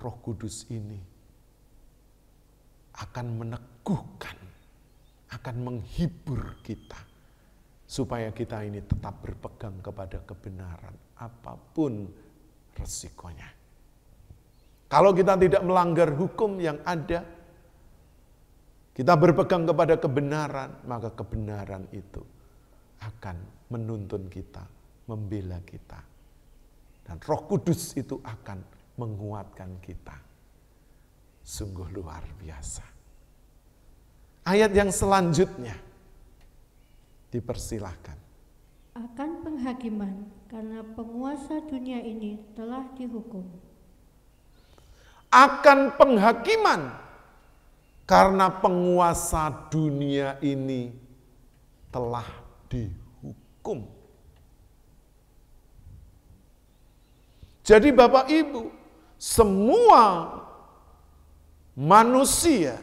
[SPEAKER 1] Roh Kudus ini akan meneguhkan, akan menghibur kita, supaya kita ini tetap berpegang kepada kebenaran, apapun resikonya. Kalau kita tidak melanggar hukum yang ada, kita berpegang kepada kebenaran, maka kebenaran itu akan menuntun kita, membela kita. Dan Roh Kudus itu akan menguatkan kita. Sungguh luar biasa. Ayat yang selanjutnya, dipersilahkan.
[SPEAKER 3] Akan penghakiman, karena penguasa dunia ini telah dihukum.
[SPEAKER 1] Akan penghakiman, karena penguasa dunia ini telah dihukum. Jadi Bapak Ibu, semua manusia,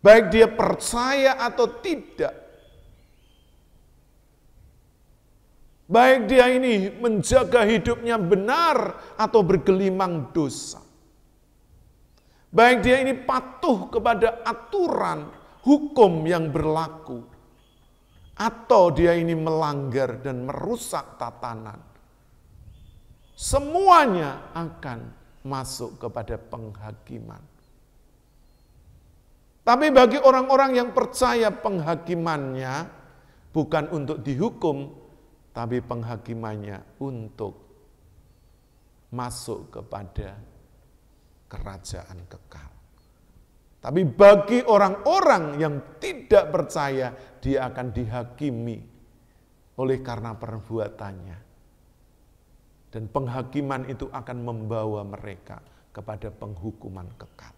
[SPEAKER 1] baik dia percaya atau tidak, baik dia ini menjaga hidupnya benar atau bergelimang dosa, baik dia ini patuh kepada aturan hukum yang berlaku, atau dia ini melanggar dan merusak tatanan, semuanya akan masuk kepada penghakiman. Tapi bagi orang-orang yang percaya, penghakimannya bukan untuk dihukum, tapi penghakimannya untuk masuk kepada kerajaan kekal. Tapi bagi orang-orang yang tidak percaya, dia akan dihakimi oleh karena perbuatannya. Dan penghakiman itu akan membawa mereka kepada penghukuman kekal.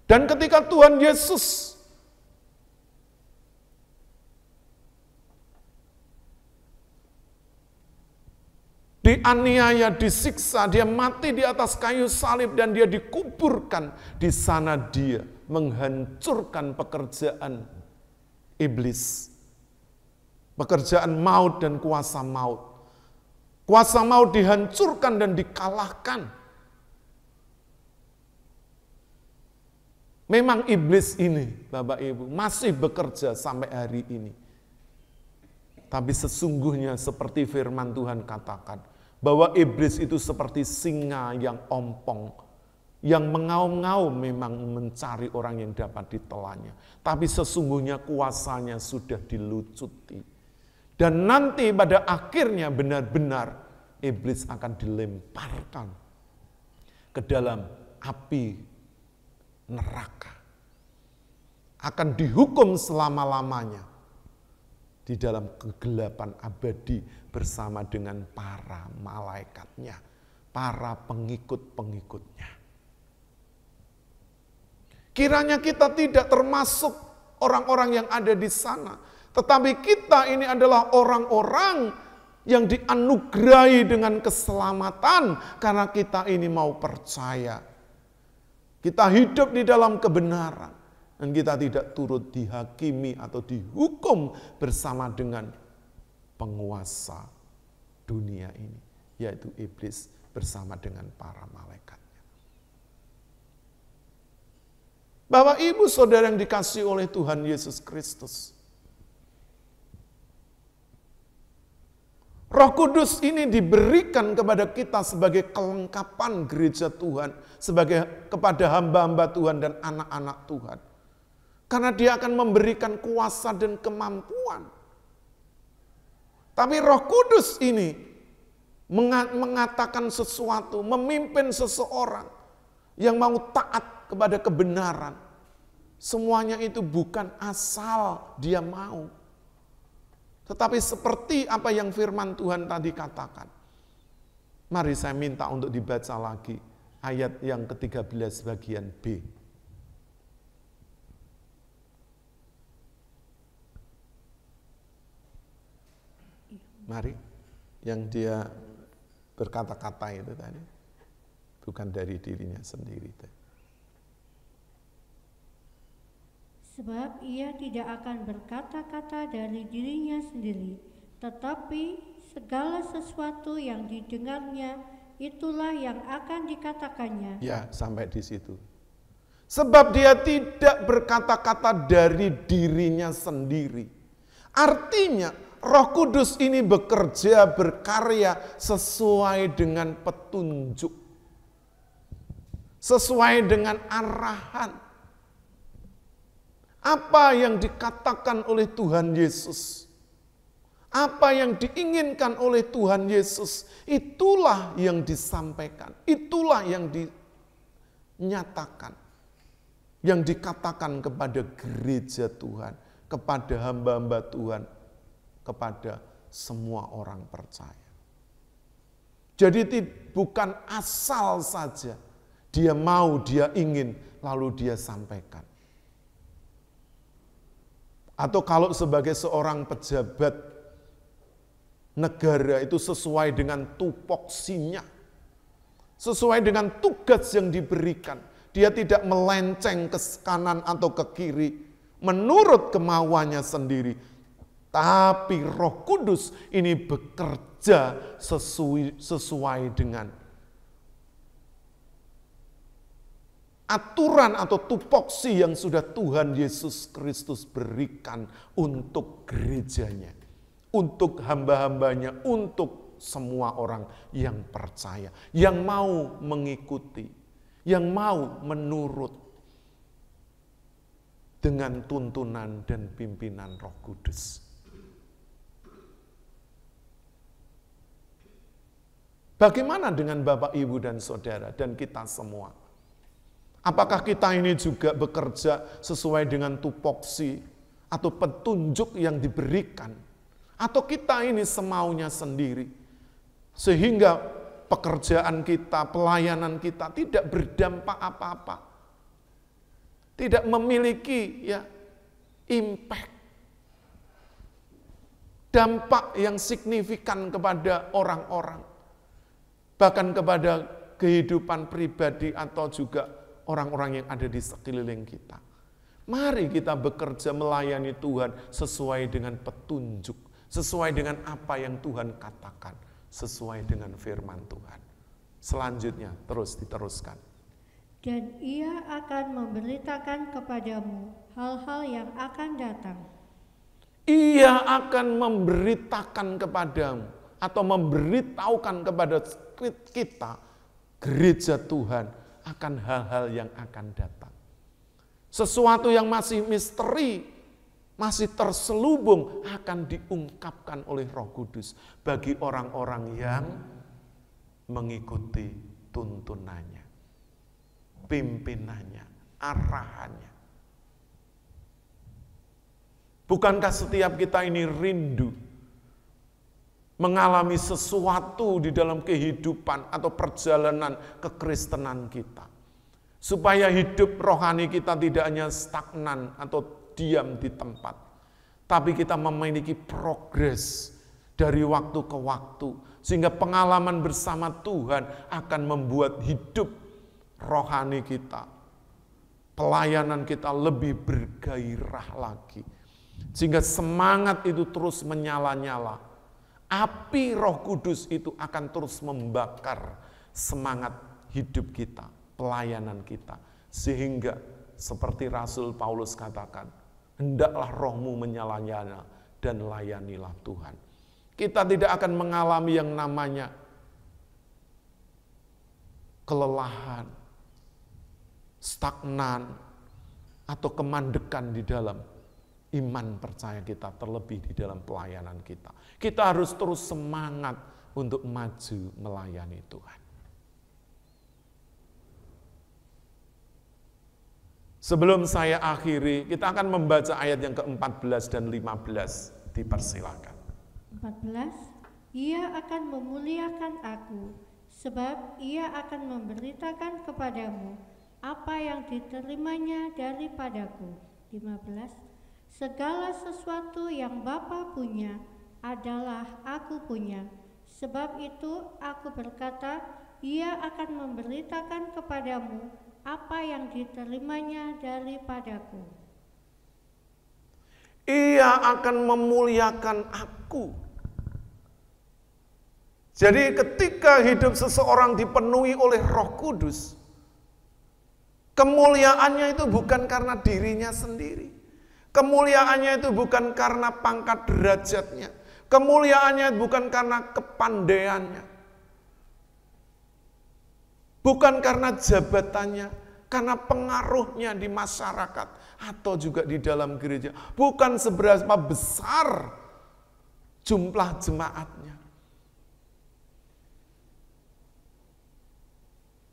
[SPEAKER 1] Dan ketika Tuhan Yesus dianiaya, disiksa, dia mati di atas kayu salib dan dia dikuburkan, di sana dia menghancurkan pekerjaan iblis, pekerjaan maut dan kuasa maut. Kuasa maut dihancurkan dan dikalahkan. Memang iblis ini, Bapak Ibu, masih bekerja sampai hari ini. Tapi sesungguhnya seperti firman Tuhan katakan, bahwa iblis itu seperti singa yang ompong, yang mengaum-ngaum memang mencari orang yang dapat ditelannya. Tapi sesungguhnya kuasanya sudah dilucuti. Dan nanti pada akhirnya benar-benar iblis akan dilemparkan ke dalam api neraka. Akan dihukum selama-lamanya di dalam kegelapan abadi bersama dengan para malaikatnya, para pengikut-pengikutnya. Kiranya kita tidak termasuk orang-orang yang ada di sana, tetapi kita ini adalah orang-orang yang dianugerahi dengan keselamatan karena kita ini mau percaya. Kita hidup di dalam kebenaran. Dan kita tidak turut dihakimi atau dihukum bersama dengan penguasa dunia ini, yaitu iblis bersama dengan para malaikatnya. Bapak, Ibu, Saudara yang dikasihi oleh Tuhan Yesus Kristus, Roh Kudus ini diberikan kepada kita sebagai kelengkapan gereja Tuhan, sebagai kepada hamba-hamba Tuhan dan anak-anak Tuhan. Karena dia akan memberikan kuasa dan kemampuan. Tapi Roh Kudus ini mengatakan sesuatu, memimpin seseorang yang mau taat kepada kebenaran. Semuanya itu bukan asal dia mau. Tetapi seperti apa yang firman Tuhan tadi katakan. Mari saya minta untuk dibaca lagi ayat yang ke-13 bagian B. Mari, yang dia berkata-kata itu tadi, bukan dari dirinya sendiri.
[SPEAKER 3] Sebab ia tidak akan berkata-kata dari dirinya sendiri, tetapi segala sesuatu yang didengarnya, itulah yang akan dikatakannya.
[SPEAKER 1] Ya, sampai di situ. Sebab dia tidak berkata-kata dari dirinya sendiri. Artinya, Roh Kudus ini bekerja, berkarya sesuai dengan petunjuk, sesuai dengan arahan. Apa yang dikatakan oleh Tuhan Yesus, apa yang diinginkan oleh Tuhan Yesus, itulah yang disampaikan, itulah yang dinyatakan, yang dikatakan kepada gereja Tuhan, kepada hamba-hamba Tuhan, kepada semua orang percaya. Jadi bukan asal saja dia mau, dia ingin, lalu dia sampaikan. Atau kalau sebagai seorang pejabat negara itu sesuai dengan tupoksinya, sesuai dengan tugas yang diberikan. Dia tidak melenceng ke kanan atau ke kiri menurut kemauannya sendiri. Tapi Roh Kudus ini bekerja sesuai dengan aturan atau tupoksi yang sudah Tuhan Yesus Kristus berikan untuk gerejanya, untuk hamba-hambanya, untuk semua orang yang percaya, yang mau mengikuti, yang mau menurut dengan tuntunan dan pimpinan Roh Kudus. Bagaimana dengan Bapak, Ibu, dan Saudara, dan kita semua? Apakah kita ini juga bekerja sesuai dengan tupoksi atau petunjuk yang diberikan? Atau kita ini semaunya sendiri? Sehingga pekerjaan kita, pelayanan kita tidak berdampak apa-apa. Tidak memiliki impact. Dampak yang signifikan kepada orang-orang. Bahkan kepada kehidupan pribadi atau juga orang-orang yang ada di sekeliling kita. Mari kita bekerja melayani Tuhan sesuai dengan petunjuk, sesuai dengan apa yang Tuhan katakan, sesuai dengan firman Tuhan. Selanjutnya terus diteruskan.
[SPEAKER 3] Dan ia akan memberitakan kepadamu hal-hal yang akan datang.
[SPEAKER 1] Ia akan memberitakan kepadamu atau memberitahukan kepada kita, gereja Tuhan, akan hal-hal yang akan datang. Sesuatu yang masih misteri, masih terselubung, akan diungkapkan oleh Roh Kudus bagi orang-orang yang mengikuti tuntunannya, pimpinannya, arahannya. Bukankah setiap kita ini rindu mengalami sesuatu di dalam kehidupan atau perjalanan kekristenan kita, supaya hidup rohani kita tidak hanya stagnan atau diam di tempat, tapi kita memiliki progres dari waktu ke waktu, sehingga pengalaman bersama Tuhan akan membuat hidup rohani kita, pelayanan kita lebih bergairah lagi, sehingga semangat itu terus menyala-nyala. Api Roh Kudus itu akan terus membakar semangat hidup kita, pelayanan kita. Sehingga seperti Rasul Paulus katakan, hendaklah rohmu menyala-nyala dan layanilah Tuhan. Kita tidak akan mengalami yang namanya kelelahan, stagnan, atau kemandekan di dalam iman percaya kita, terlebih di dalam pelayanan kita. Kita harus terus semangat untuk maju melayani Tuhan. Sebelum saya akhiri, kita akan membaca ayat yang ke-14 dan 15. Dipersilakan.
[SPEAKER 3] 14. Ia akan memuliakan aku, sebab ia akan memberitakan kepadamu apa yang diterimanya daripadaku. 15. Segala sesuatu yang Bapa punya adalah aku punya. Sebab itu aku berkata, ia akan memberitakan kepadamu apa yang diterimanya daripadaku.
[SPEAKER 1] Ia akan memuliakan aku. Jadi ketika hidup seseorang dipenuhi oleh Roh Kudus, kemuliaannya itu bukan karena dirinya sendiri. Kemuliaannya itu bukan karena pangkat derajatnya. Kemuliaannya bukan karena kepandaiannya. Bukan karena jabatannya, karena pengaruhnya di masyarakat atau juga di dalam gereja. Bukan seberapa besar jumlah jemaatnya.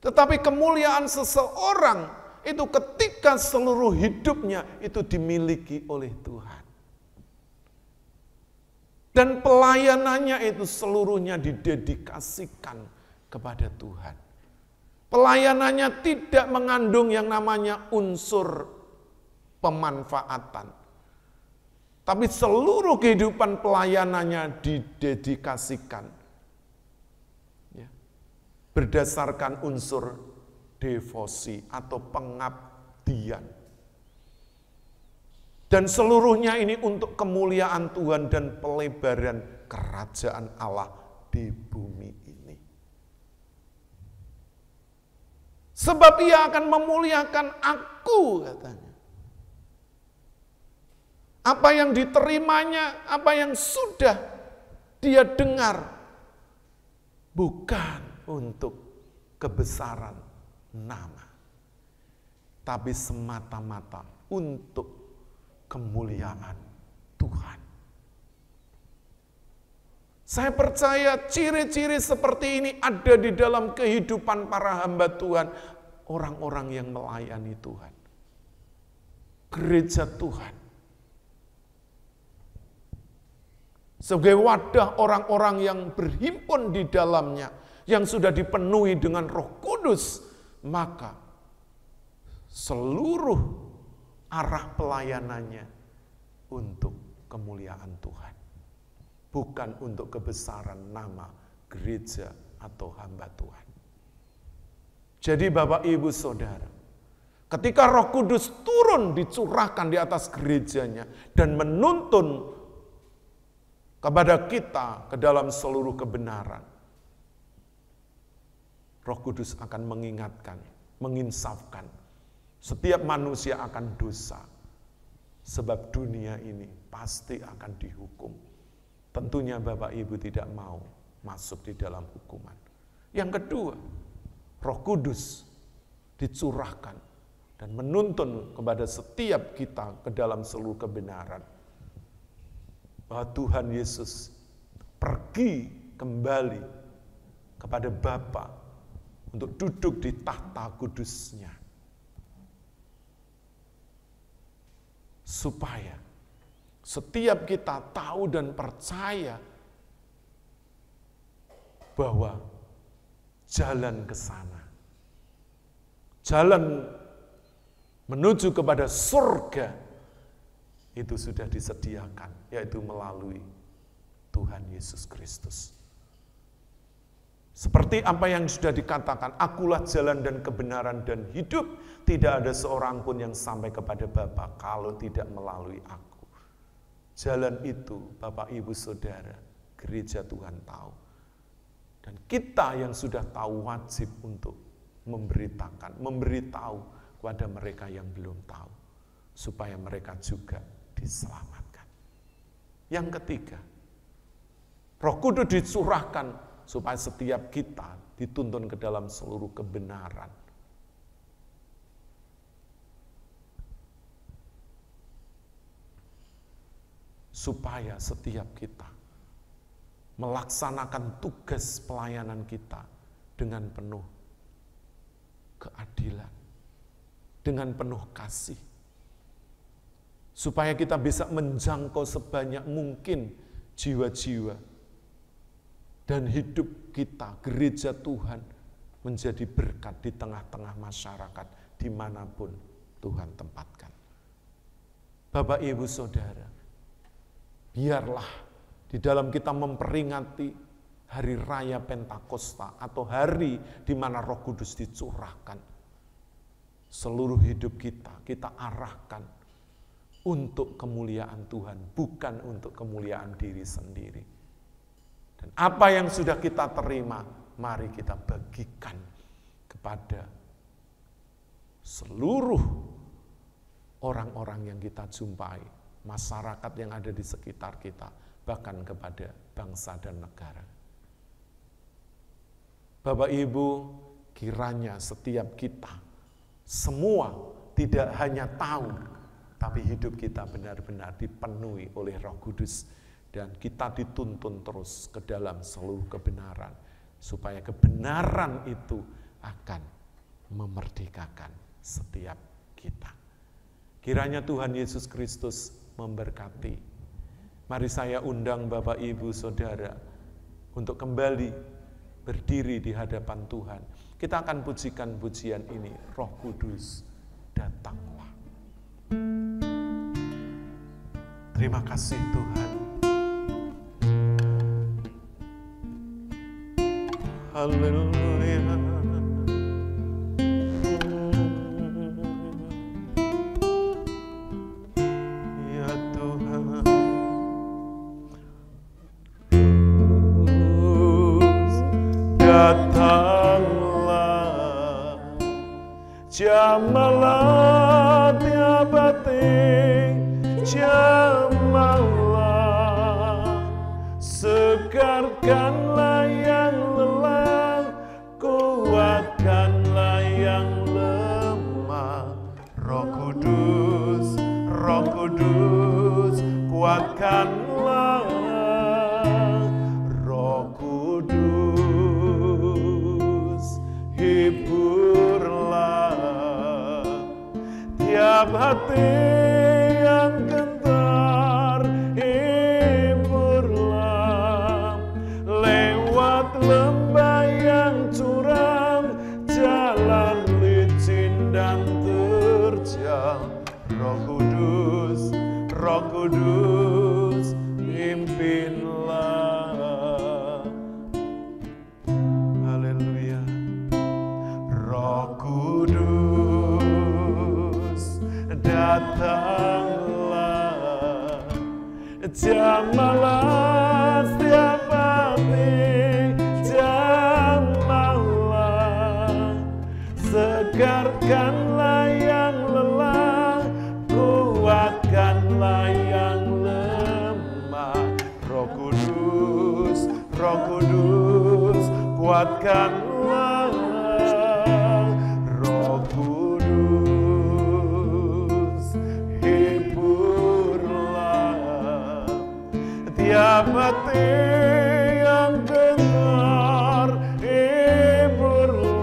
[SPEAKER 1] Tetapi kemuliaan seseorang itu ketika seluruh hidupnya itu dimiliki oleh Tuhan. Dan pelayanannya itu seluruhnya didedikasikan kepada Tuhan. Pelayanannya tidak mengandung yang namanya unsur pemanfaatan. Tapi seluruh kehidupan pelayanannya didedikasikan berdasarkan unsur devosi atau pengabdian. Dan seluruhnya ini untuk kemuliaan Tuhan dan pelebaran kerajaan Allah di bumi ini. Sebab ia akan memuliakan aku, katanya. Apa yang diterimanya, apa yang sudah dia dengar, bukan untuk kebesaran nama, tapi semata-mata untuk kemuliaan Tuhan. Saya percaya ciri-ciri seperti ini ada di dalam kehidupan para hamba Tuhan, orang-orang yang melayani Tuhan, gereja Tuhan. Sebagai wadah orang-orang yang berhimpun di dalamnya, yang sudah dipenuhi dengan Roh Kudus, maka seluruh arah pelayanannya untuk kemuliaan Tuhan. Bukan untuk kebesaran nama gereja atau hamba Tuhan. Jadi Bapak Ibu Saudara, ketika Roh Kudus turun dicurahkan di atas gerejanya dan menuntun kepada kita ke dalam seluruh kebenaran, Roh Kudus akan mengingatkan, menginsafkan setiap manusia akan dosa. Sebab dunia ini pasti akan dihukum. Tentunya Bapak Ibu tidak mau masuk di dalam hukuman. Yang kedua, Roh Kudus dicurahkan dan menuntun kepada setiap kita ke dalam seluruh kebenaran. Bahwa Tuhan Yesus pergi kembali kepada Bapa untuk duduk di tahta kudusnya. Supaya setiap kita tahu dan percaya bahwa jalan ke sana, jalan menuju kepada surga itu sudah disediakan, yaitu melalui Tuhan Yesus Kristus. Seperti apa yang sudah dikatakan, akulah jalan dan kebenaran dan hidup, tidak ada seorang pun yang sampai kepada Bapa kalau tidak melalui aku. Jalan itu, Bapak, Ibu, Saudara, gereja Tuhan tahu. Dan kita yang sudah tahu wajib untuk memberitahu kepada mereka yang belum tahu, supaya mereka juga diselamatkan. Yang ketiga, Roh Kudus dicurahkan supaya setiap kita dituntun ke dalam seluruh kebenaran. Supaya setiap kita melaksanakan tugas pelayanan kita dengan penuh keadilan, dengan penuh kasih. Supaya kita bisa menjangkau sebanyak mungkin jiwa-jiwa. Dan hidup kita, gereja Tuhan, menjadi berkat di tengah-tengah masyarakat, dimanapun Tuhan tempatkan. Bapak, Ibu, Saudara, biarlah di dalam kita memperingati hari raya Pentakosta, atau hari di mana Roh Kudus dicurahkan, seluruh hidup kita arahkan untuk kemuliaan Tuhan, bukan untuk kemuliaan diri sendiri. Dan apa yang sudah kita terima, mari kita bagikan kepada seluruh orang-orang yang kita jumpai, masyarakat yang ada di sekitar kita, bahkan kepada bangsa dan negara. Bapak Ibu, kiranya setiap kita, semua tidak hanya tahu, tapi hidup kita benar-benar dipenuhi oleh Roh Kudus. Dan kita dituntun terus ke dalam seluruh kebenaran, supaya kebenaran itu akan memerdekakan setiap kita. Kiranya Tuhan Yesus Kristus memberkati. Mari saya undang Bapak, Ibu, Saudara untuk kembali berdiri di hadapan Tuhan. Kita akan pujikan pujian ini, Roh Kudus datanglah. Terima kasih Tuhan. Haleluya. Ya Tuhan, datanglah, jamahlah tiap hati, jamahlah, segarkanlah yang lelah, kuatkanlah yang lemah. Roh Kudus, Roh Kudus, kuatkanlah. Roh Kudus, hiburlah tiap hati yang gentar, hiburlah lewat lembah yang curam, jalan licin dan terjal. Roh Kudus, Roh Kudus, pimpinlah. Haleluya. Roh Kudus, datanglah, jamahlah setiap hati, jamahlah, segarkanlah yang lelah, kuatkanlah yang lemah. Roh Kudus, Roh Kudus, kuatkanlah. Roh Kudus, hiburlah tiap hati yang gentar, hiburlah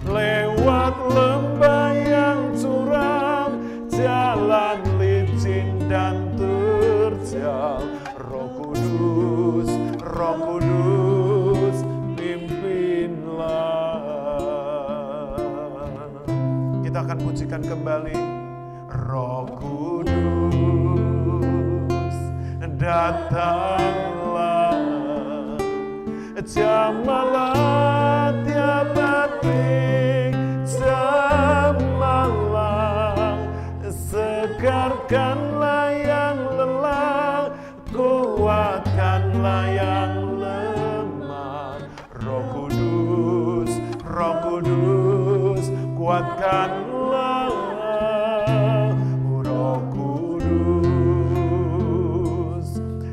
[SPEAKER 1] lewat lembah yang curam, jalan licin dan pujikan kembali. Roh Kudus, datanglah, jamalah tiap hati, jamalah, segarkanlah yang lelah, kuatkanlah yang lemah. Roh Kudus, Roh Kudus, kuatkanlah. Roh Kudus,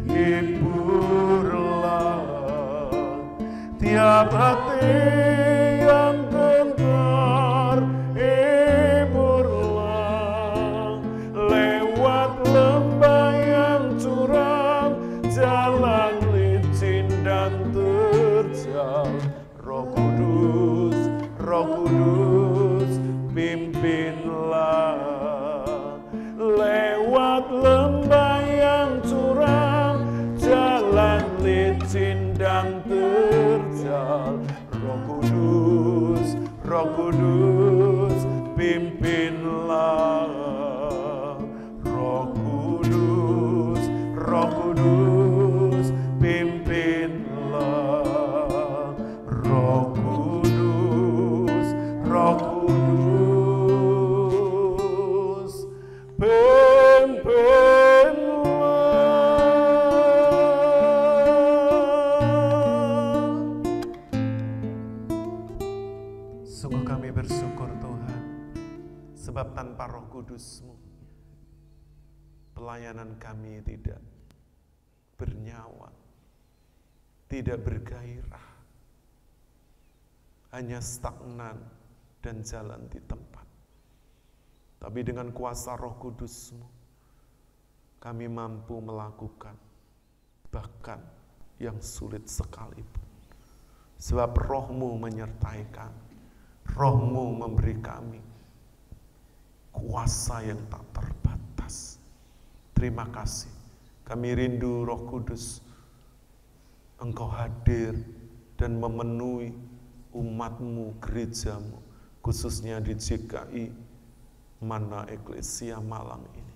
[SPEAKER 1] hiburlah tiap hati yang gentar, hiburlah lewat lembah yang curam, jalan licin dan terjal. Roh Kudus, Roh Kudus, pimpinlah lewat lembah yang curam, jalan licin dan terjal. Roh Kudus, Roh Kudus, pimpinlah. Roh Kudus, Roh Kudus, pimpinlah. Roh Kudus, Roh Kudus, sungguh kami bersyukur Tuhan, sebab tanpa Roh Kudus-Mu, pelayanan kami tidak bernyawa, tidak bergairah, hanya stagnan dan jalan di tempat. Tapi dengan kuasa Roh Kudus-Mu, kami mampu melakukan bahkan yang sulit sekalipun. Sebab Roh-Mu menyertai kami, Roh-Mu memberi kami kuasa yang tak terbatas. Terima kasih, kami rindu Roh Kudus, Engkau hadir dan memenuhi umat-Mu, gereja-Mu, khususnya di GKI Mana Eklesia Malang ini,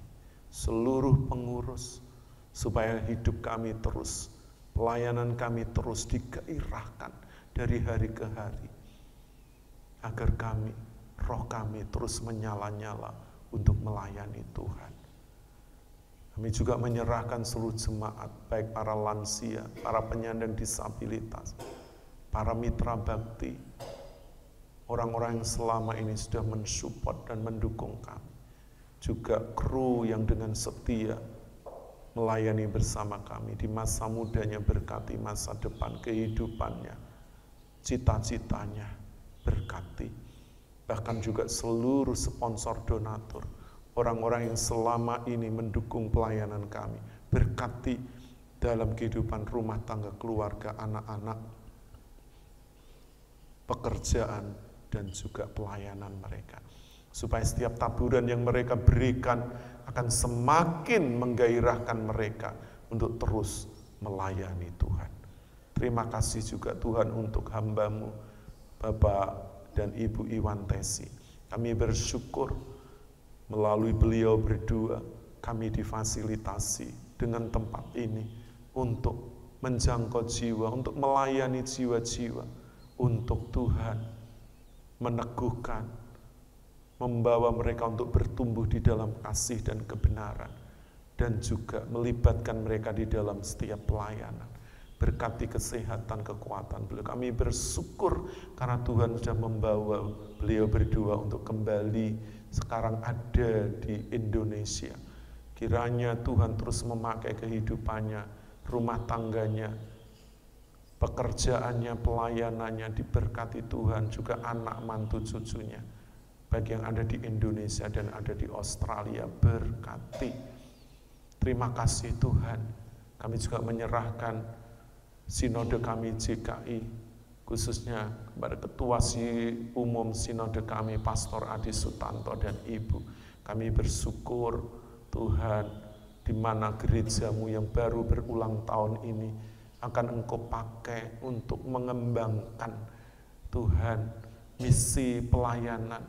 [SPEAKER 1] seluruh pengurus, supaya hidup kami terus, pelayanan kami terus digairahkan dari hari ke hari, agar kami, roh kami terus menyala-nyala untuk melayani Tuhan. Kami juga menyerahkan seluruh jemaat, baik para lansia, para penyandang disabilitas, para mitra bakti, orang-orang yang selama ini sudah mensupport dan mendukung kami. Juga kru yang dengan setia melayani bersama kami di masa mudanya, berkati masa depan kehidupannya, cita-citanya, berkati. Bahkan juga seluruh sponsor donatur, orang-orang yang selama ini mendukung pelayanan kami, berkati dalam kehidupan rumah tangga, keluarga, anak-anak, pekerjaan, dan juga pelayanan mereka. Supaya setiap taburan yang mereka berikan akan semakin menggairahkan mereka untuk terus melayani Tuhan. Terima kasih juga Tuhan untuk hamba-Mu, Bapak dan Ibu Iwan Tesi. Kami bersyukur melalui beliau berdua, kami difasilitasi dengan tempat ini untuk menjangkau jiwa, untuk melayani jiwa-jiwa, untuk Tuhan meneguhkan, membawa mereka untuk bertumbuh di dalam kasih dan kebenaran, dan juga melibatkan mereka di dalam setiap pelayanan. Berkati kesehatan, kekuatan beliau. Kami bersyukur karena Tuhan sudah membawa beliau berdua untuk kembali sekarang ada di Indonesia. Kiranya Tuhan terus memakai kehidupannya, rumah tangganya, pekerjaannya, pelayanannya diberkati Tuhan, juga anak mantu cucunya, baik yang ada di Indonesia dan ada di Australia, berkati. Terima kasih Tuhan. Kami juga menyerahkan sinode kami GKI, khususnya kepada Ketua Umum Sinode kami, Pastor Adi Sutanto dan Ibu. Kami bersyukur Tuhan, di mana gereja-Mu yang baru berulang tahun ini akan Engkau pakai untuk mengembangkan Tuhan misi pelayanan,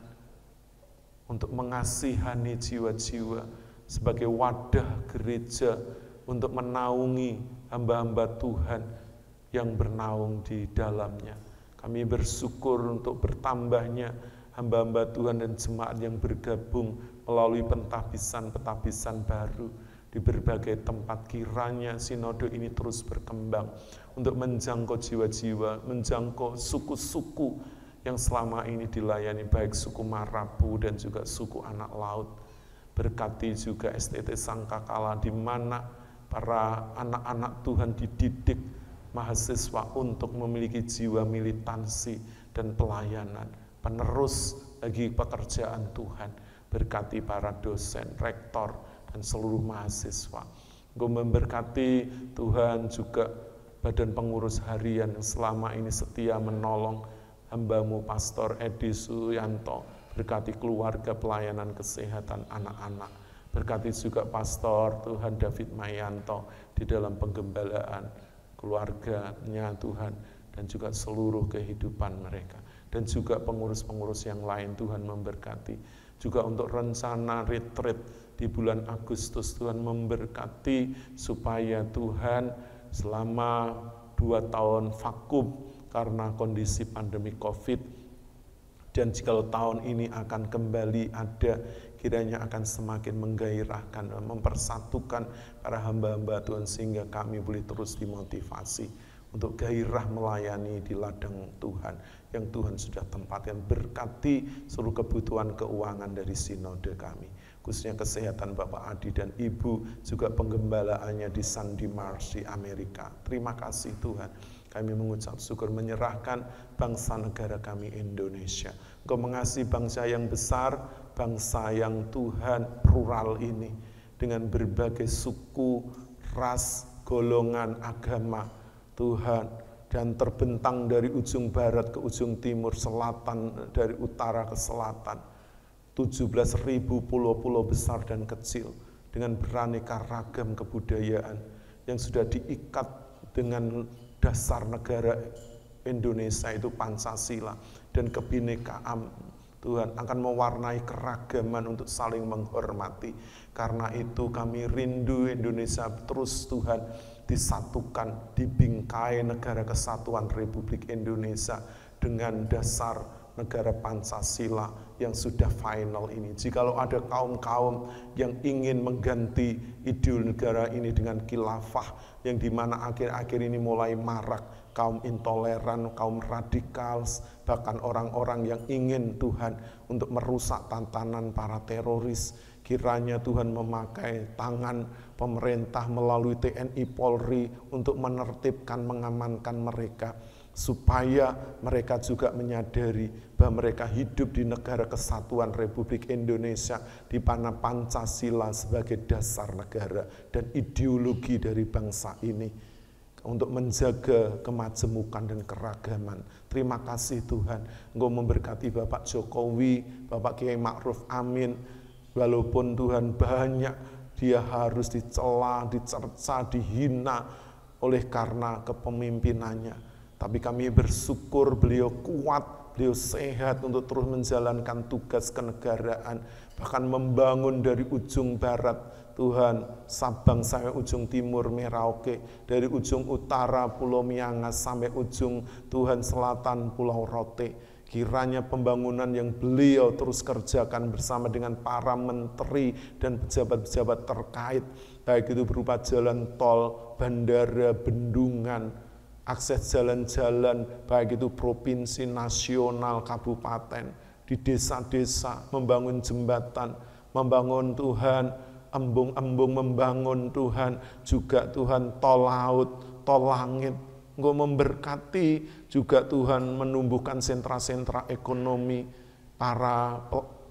[SPEAKER 1] untuk mengasihani jiwa-jiwa sebagai wadah gereja untuk menaungi hamba-hamba Tuhan yang bernaung di dalamnya. Kami bersyukur untuk bertambahnya hamba-hamba Tuhan dan jemaat yang bergabung melalui pentabisan-pentabisan baru di berbagai tempat. Kiranya sinode ini terus berkembang untuk menjangkau jiwa-jiwa, menjangkau suku-suku yang selama ini dilayani, baik suku Marabu dan juga suku Anak Laut. Berkati juga STT Sangkakala, di mana para anak-anak Tuhan dididik mahasiswa untuk memiliki jiwa militansi dan pelayanan, penerus bagi pekerjaan Tuhan. Berkati para dosen, rektor, dan seluruh mahasiswa. Engkau memberkati Tuhan juga badan pengurus harian yang selama ini setia menolong hamba-Mu Pastor Edi Suyanto. Berkati keluarga pelayanan kesehatan anak-anak. Berkati juga Pastor Tuhan David Mayanto di dalam penggembalaan keluarganya Tuhan, dan juga seluruh kehidupan mereka. Dan juga pengurus-pengurus yang lain Tuhan memberkati. Juga untuk rencana retreat di bulan Agustus, Tuhan memberkati supaya Tuhan selama 2 tahun vakum karena kondisi pandemi COVID, dan jikalau tahun ini akan kembali ada, kiranya akan semakin menggairahkan dan mempersatukan para hamba-hamba Tuhan, sehingga kami boleh terus dimotivasi untuk gairah melayani di ladang Tuhan yang Tuhan sudah tempatkan. Berkati seluruh kebutuhan keuangan dari sinode kami, khususnya kesehatan Bapak Adi dan Ibu, juga penggembalaannya di Sandy Marsh di Amerika. Terima kasih Tuhan. Kami mengucap syukur, menyerahkan bangsa negara kami Indonesia. Engkau mengasihi bangsa yang besar, bangsa yang Tuhan plural ini, dengan berbagai suku, ras, golongan, agama, Tuhan, dan terbentang dari ujung barat ke ujung timur, selatan dari utara ke selatan. 17.000 pulau-pulau besar dan kecil dengan beraneka ragam kebudayaan yang sudah diikat dengan dasar negara Indonesia, itu Pancasila, dan kebinekaan Tuhan akan mewarnai keragaman untuk saling menghormati. Karena itu kami rindu Indonesia terus Tuhan disatukan, dibingkai negara kesatuan Republik Indonesia dengan dasar negara Pancasila yang sudah final ini. Jikalau ada kaum-kaum yang ingin mengganti ideologi negara ini dengan khilafah, yang dimana akhir-akhir ini mulai marak kaum intoleran, kaum radikal, bahkan orang-orang yang ingin Tuhan untuk merusak tatanan para teroris, kiranya Tuhan memakai tangan pemerintah melalui TNI Polri untuk menertibkan, mengamankan mereka, supaya mereka juga menyadari bahwa mereka hidup di negara kesatuan Republik Indonesia, di mana Pancasila sebagai dasar negara dan ideologi dari bangsa ini, untuk menjaga kemajemukan dan keragaman. Terima kasih Tuhan, Engkau memberkati Bapak Jokowi, Bapak Kiai Ma'ruf Amin. Walaupun Tuhan banyak dia harus dicela, dicerca, dihina oleh karena kepemimpinannya, tapi kami bersyukur beliau kuat, beliau sehat untuk terus menjalankan tugas kenegaraan, bahkan membangun dari ujung barat Tuhan, Sabang sampai ujung timur Merauke, dari ujung utara Pulau Miangas sampai ujung Tuhan selatan Pulau Rote. Kiranya pembangunan yang beliau terus kerjakan bersama dengan para menteri dan pejabat-pejabat terkait, baik itu berupa jalan tol, bandara, bendungan, akses jalan-jalan, baik itu provinsi, nasional, kabupaten, di desa-desa, membangun jembatan, membangun Tuhan, embung-embung, membangun Tuhan, juga Tuhan tol laut, tol langit. Engkau memberkati juga Tuhan menumbuhkan sentra-sentra ekonomi, para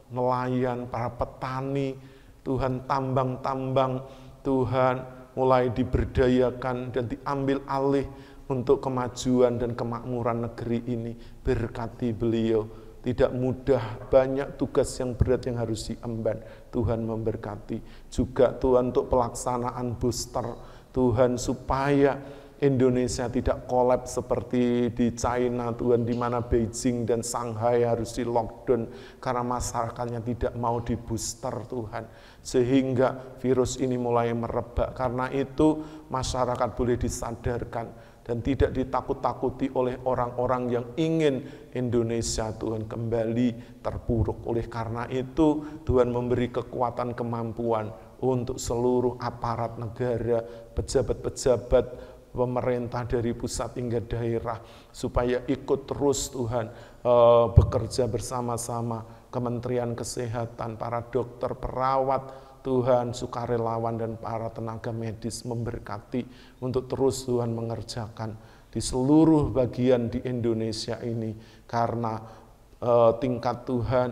[SPEAKER 1] nelayan, para petani, Tuhan tambang-tambang, Tuhan mulai diberdayakan dan diambil alih untuk kemajuan dan kemakmuran negeri ini. Berkati beliau, tidak mudah, banyak tugas yang berat yang harus diemban. Tuhan memberkati juga Tuhan untuk pelaksanaan booster, Tuhan supaya Indonesia tidak kolaps seperti di China Tuhan, di mana Beijing dan Shanghai harus di lockdown karena masyarakatnya tidak mau di booster Tuhan, sehingga virus ini mulai merebak. Karena itu masyarakat boleh disadarkan dan tidak ditakut-takuti oleh orang-orang yang ingin Indonesia Tuhan kembali terpuruk. Oleh karena itu Tuhan memberi kekuatan kemampuan untuk seluruh aparat negara, pejabat-pejabat pemerintah dari pusat hingga daerah, supaya ikut terus Tuhan bekerja bersama-sama, Kementerian Kesehatan, para dokter, perawat, Tuhan, sukarelawan dan para tenaga medis memberkati untuk terus Tuhan mengerjakan di seluruh bagian di Indonesia ini, karena tingkat Tuhan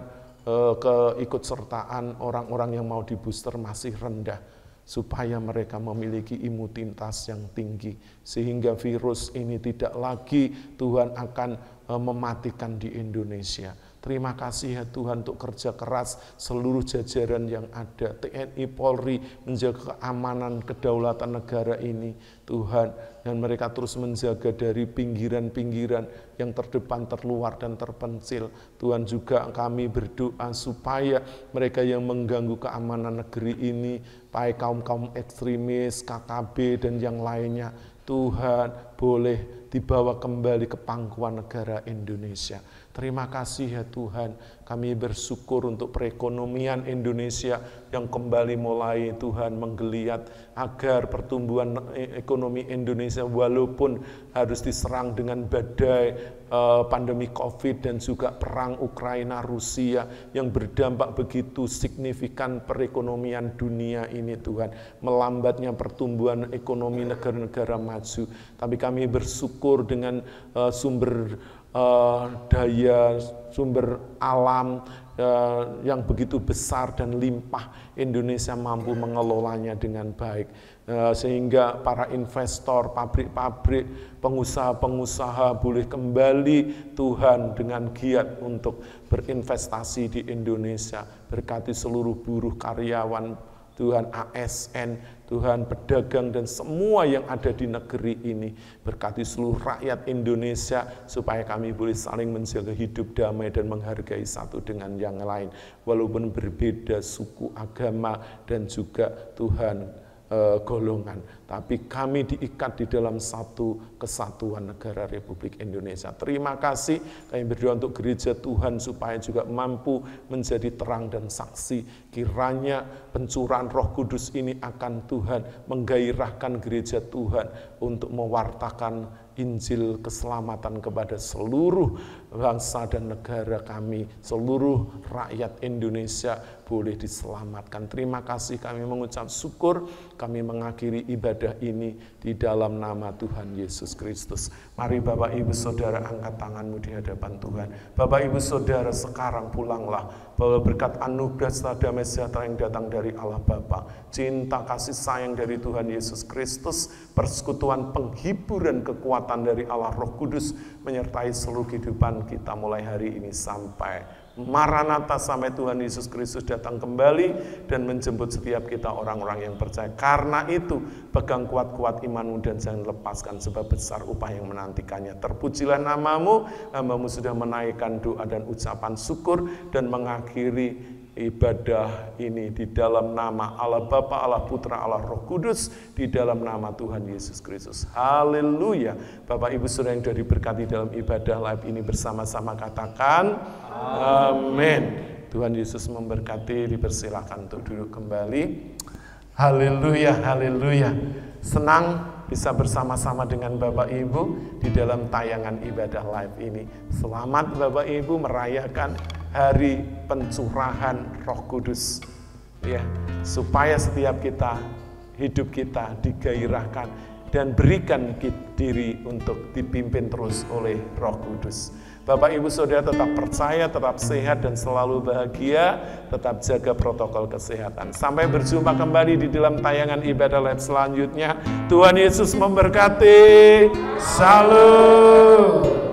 [SPEAKER 1] keikutsertaan orang-orang yang mau di booster masih rendah, supaya mereka memiliki imunitas yang tinggi, sehingga virus ini tidak lagi Tuhan akan mematikan di Indonesia. Terima kasih ya Tuhan untuk kerja keras seluruh jajaran yang ada, TNI, Polri, menjaga keamanan kedaulatan negara ini Tuhan, dan mereka terus menjaga dari pinggiran-pinggiran yang terdepan, terluar dan terpencil. Tuhan, juga kami berdoa supaya mereka yang mengganggu keamanan negeri ini, baik kaum-kaum ekstremis, KKB dan yang lainnya, Tuhan boleh dibawa kembali ke pangkuan negara Indonesia. Terima kasih ya Tuhan, kami bersyukur untuk perekonomian Indonesia yang kembali mulai Tuhan menggeliat, agar pertumbuhan ekonomi Indonesia walaupun harus diserang dengan badai pandemi COVID dan juga perang Ukraina-Rusia yang berdampak begitu signifikan perekonomian dunia ini Tuhan, melambatnya pertumbuhan ekonomi negara-negara maju. Tapi kami bersyukur dengan sumber daya, sumber alam yang begitu besar dan limpah, Indonesia mampu mengelolanya dengan baik, sehingga para investor, pabrik-pabrik, pengusaha-pengusaha boleh kembali Tuhan dengan giat untuk berinvestasi di Indonesia. Berkati seluruh buruh, karyawan Tuhan, ASN, Tuhan, pedagang dan semua yang ada di negeri ini. Berkati seluruh rakyat Indonesia supaya kami boleh saling menjaga hidup damai dan menghargai satu dengan yang lain, walaupun berbeda suku, agama dan juga Tuhan golongan, tapi kami diikat di dalam satu kesatuan negara Republik Indonesia. Terima kasih, kami berdoa untuk gereja Tuhan supaya juga mampu menjadi terang dan saksi. Kiranya pencurahan Roh Kudus ini akan Tuhan menggairahkan gereja Tuhan untuk mewartakan Injil keselamatan kepada seluruh bangsa dan negara kami, seluruh rakyat Indonesia boleh diselamatkan. Terima kasih, kami mengucap syukur, kami mengakhiri ibadah ini di dalam nama Tuhan Yesus Kristus. Mari Bapak Ibu Saudara angkat tanganmu di hadapan Tuhan. Bapak Ibu Saudara, sekarang pulanglah bahwa berkat anugerah damai sejahtera yang datang dari Allah Bapa, cinta kasih sayang dari Tuhan Yesus Kristus, persekutuan penghiburan kekuatan dari Allah Roh Kudus menyertai seluruh kehidupan kita mulai hari ini sampai Maranatha, sampai Tuhan Yesus Kristus datang kembali dan menjemput setiap kita orang-orang yang percaya. Karena itu pegang kuat-kuat imanmu dan jangan lepaskan, sebab besar upah yang menantikannya. Terpujilah namamu, hambamu sudah menaikkan doa dan ucapan syukur dan mengakhiri ibadah ini di dalam nama Allah Bapa, Allah Putra, Allah Roh Kudus, di dalam nama Tuhan Yesus Kristus. Haleluya. Bapak Ibu Saudara yang sudah diberkati dalam ibadah live ini bersama-sama katakan amin. Tuhan Yesus memberkati, dipersilakan untuk duduk kembali. Haleluya, haleluya. Senang bisa bersama-sama dengan Bapak Ibu di dalam tayangan ibadah live ini. Selamat Bapak Ibu merayakan hari pencurahan Roh Kudus, ya, supaya setiap kita, hidup kita digairahkan dan berikan diri untuk dipimpin terus oleh Roh Kudus. Bapak Ibu Saudara tetap percaya, tetap sehat dan selalu bahagia, tetap jaga protokol kesehatan. Sampai berjumpa kembali di dalam tayangan ibadah live selanjutnya. Tuhan Yesus memberkati. Shalom.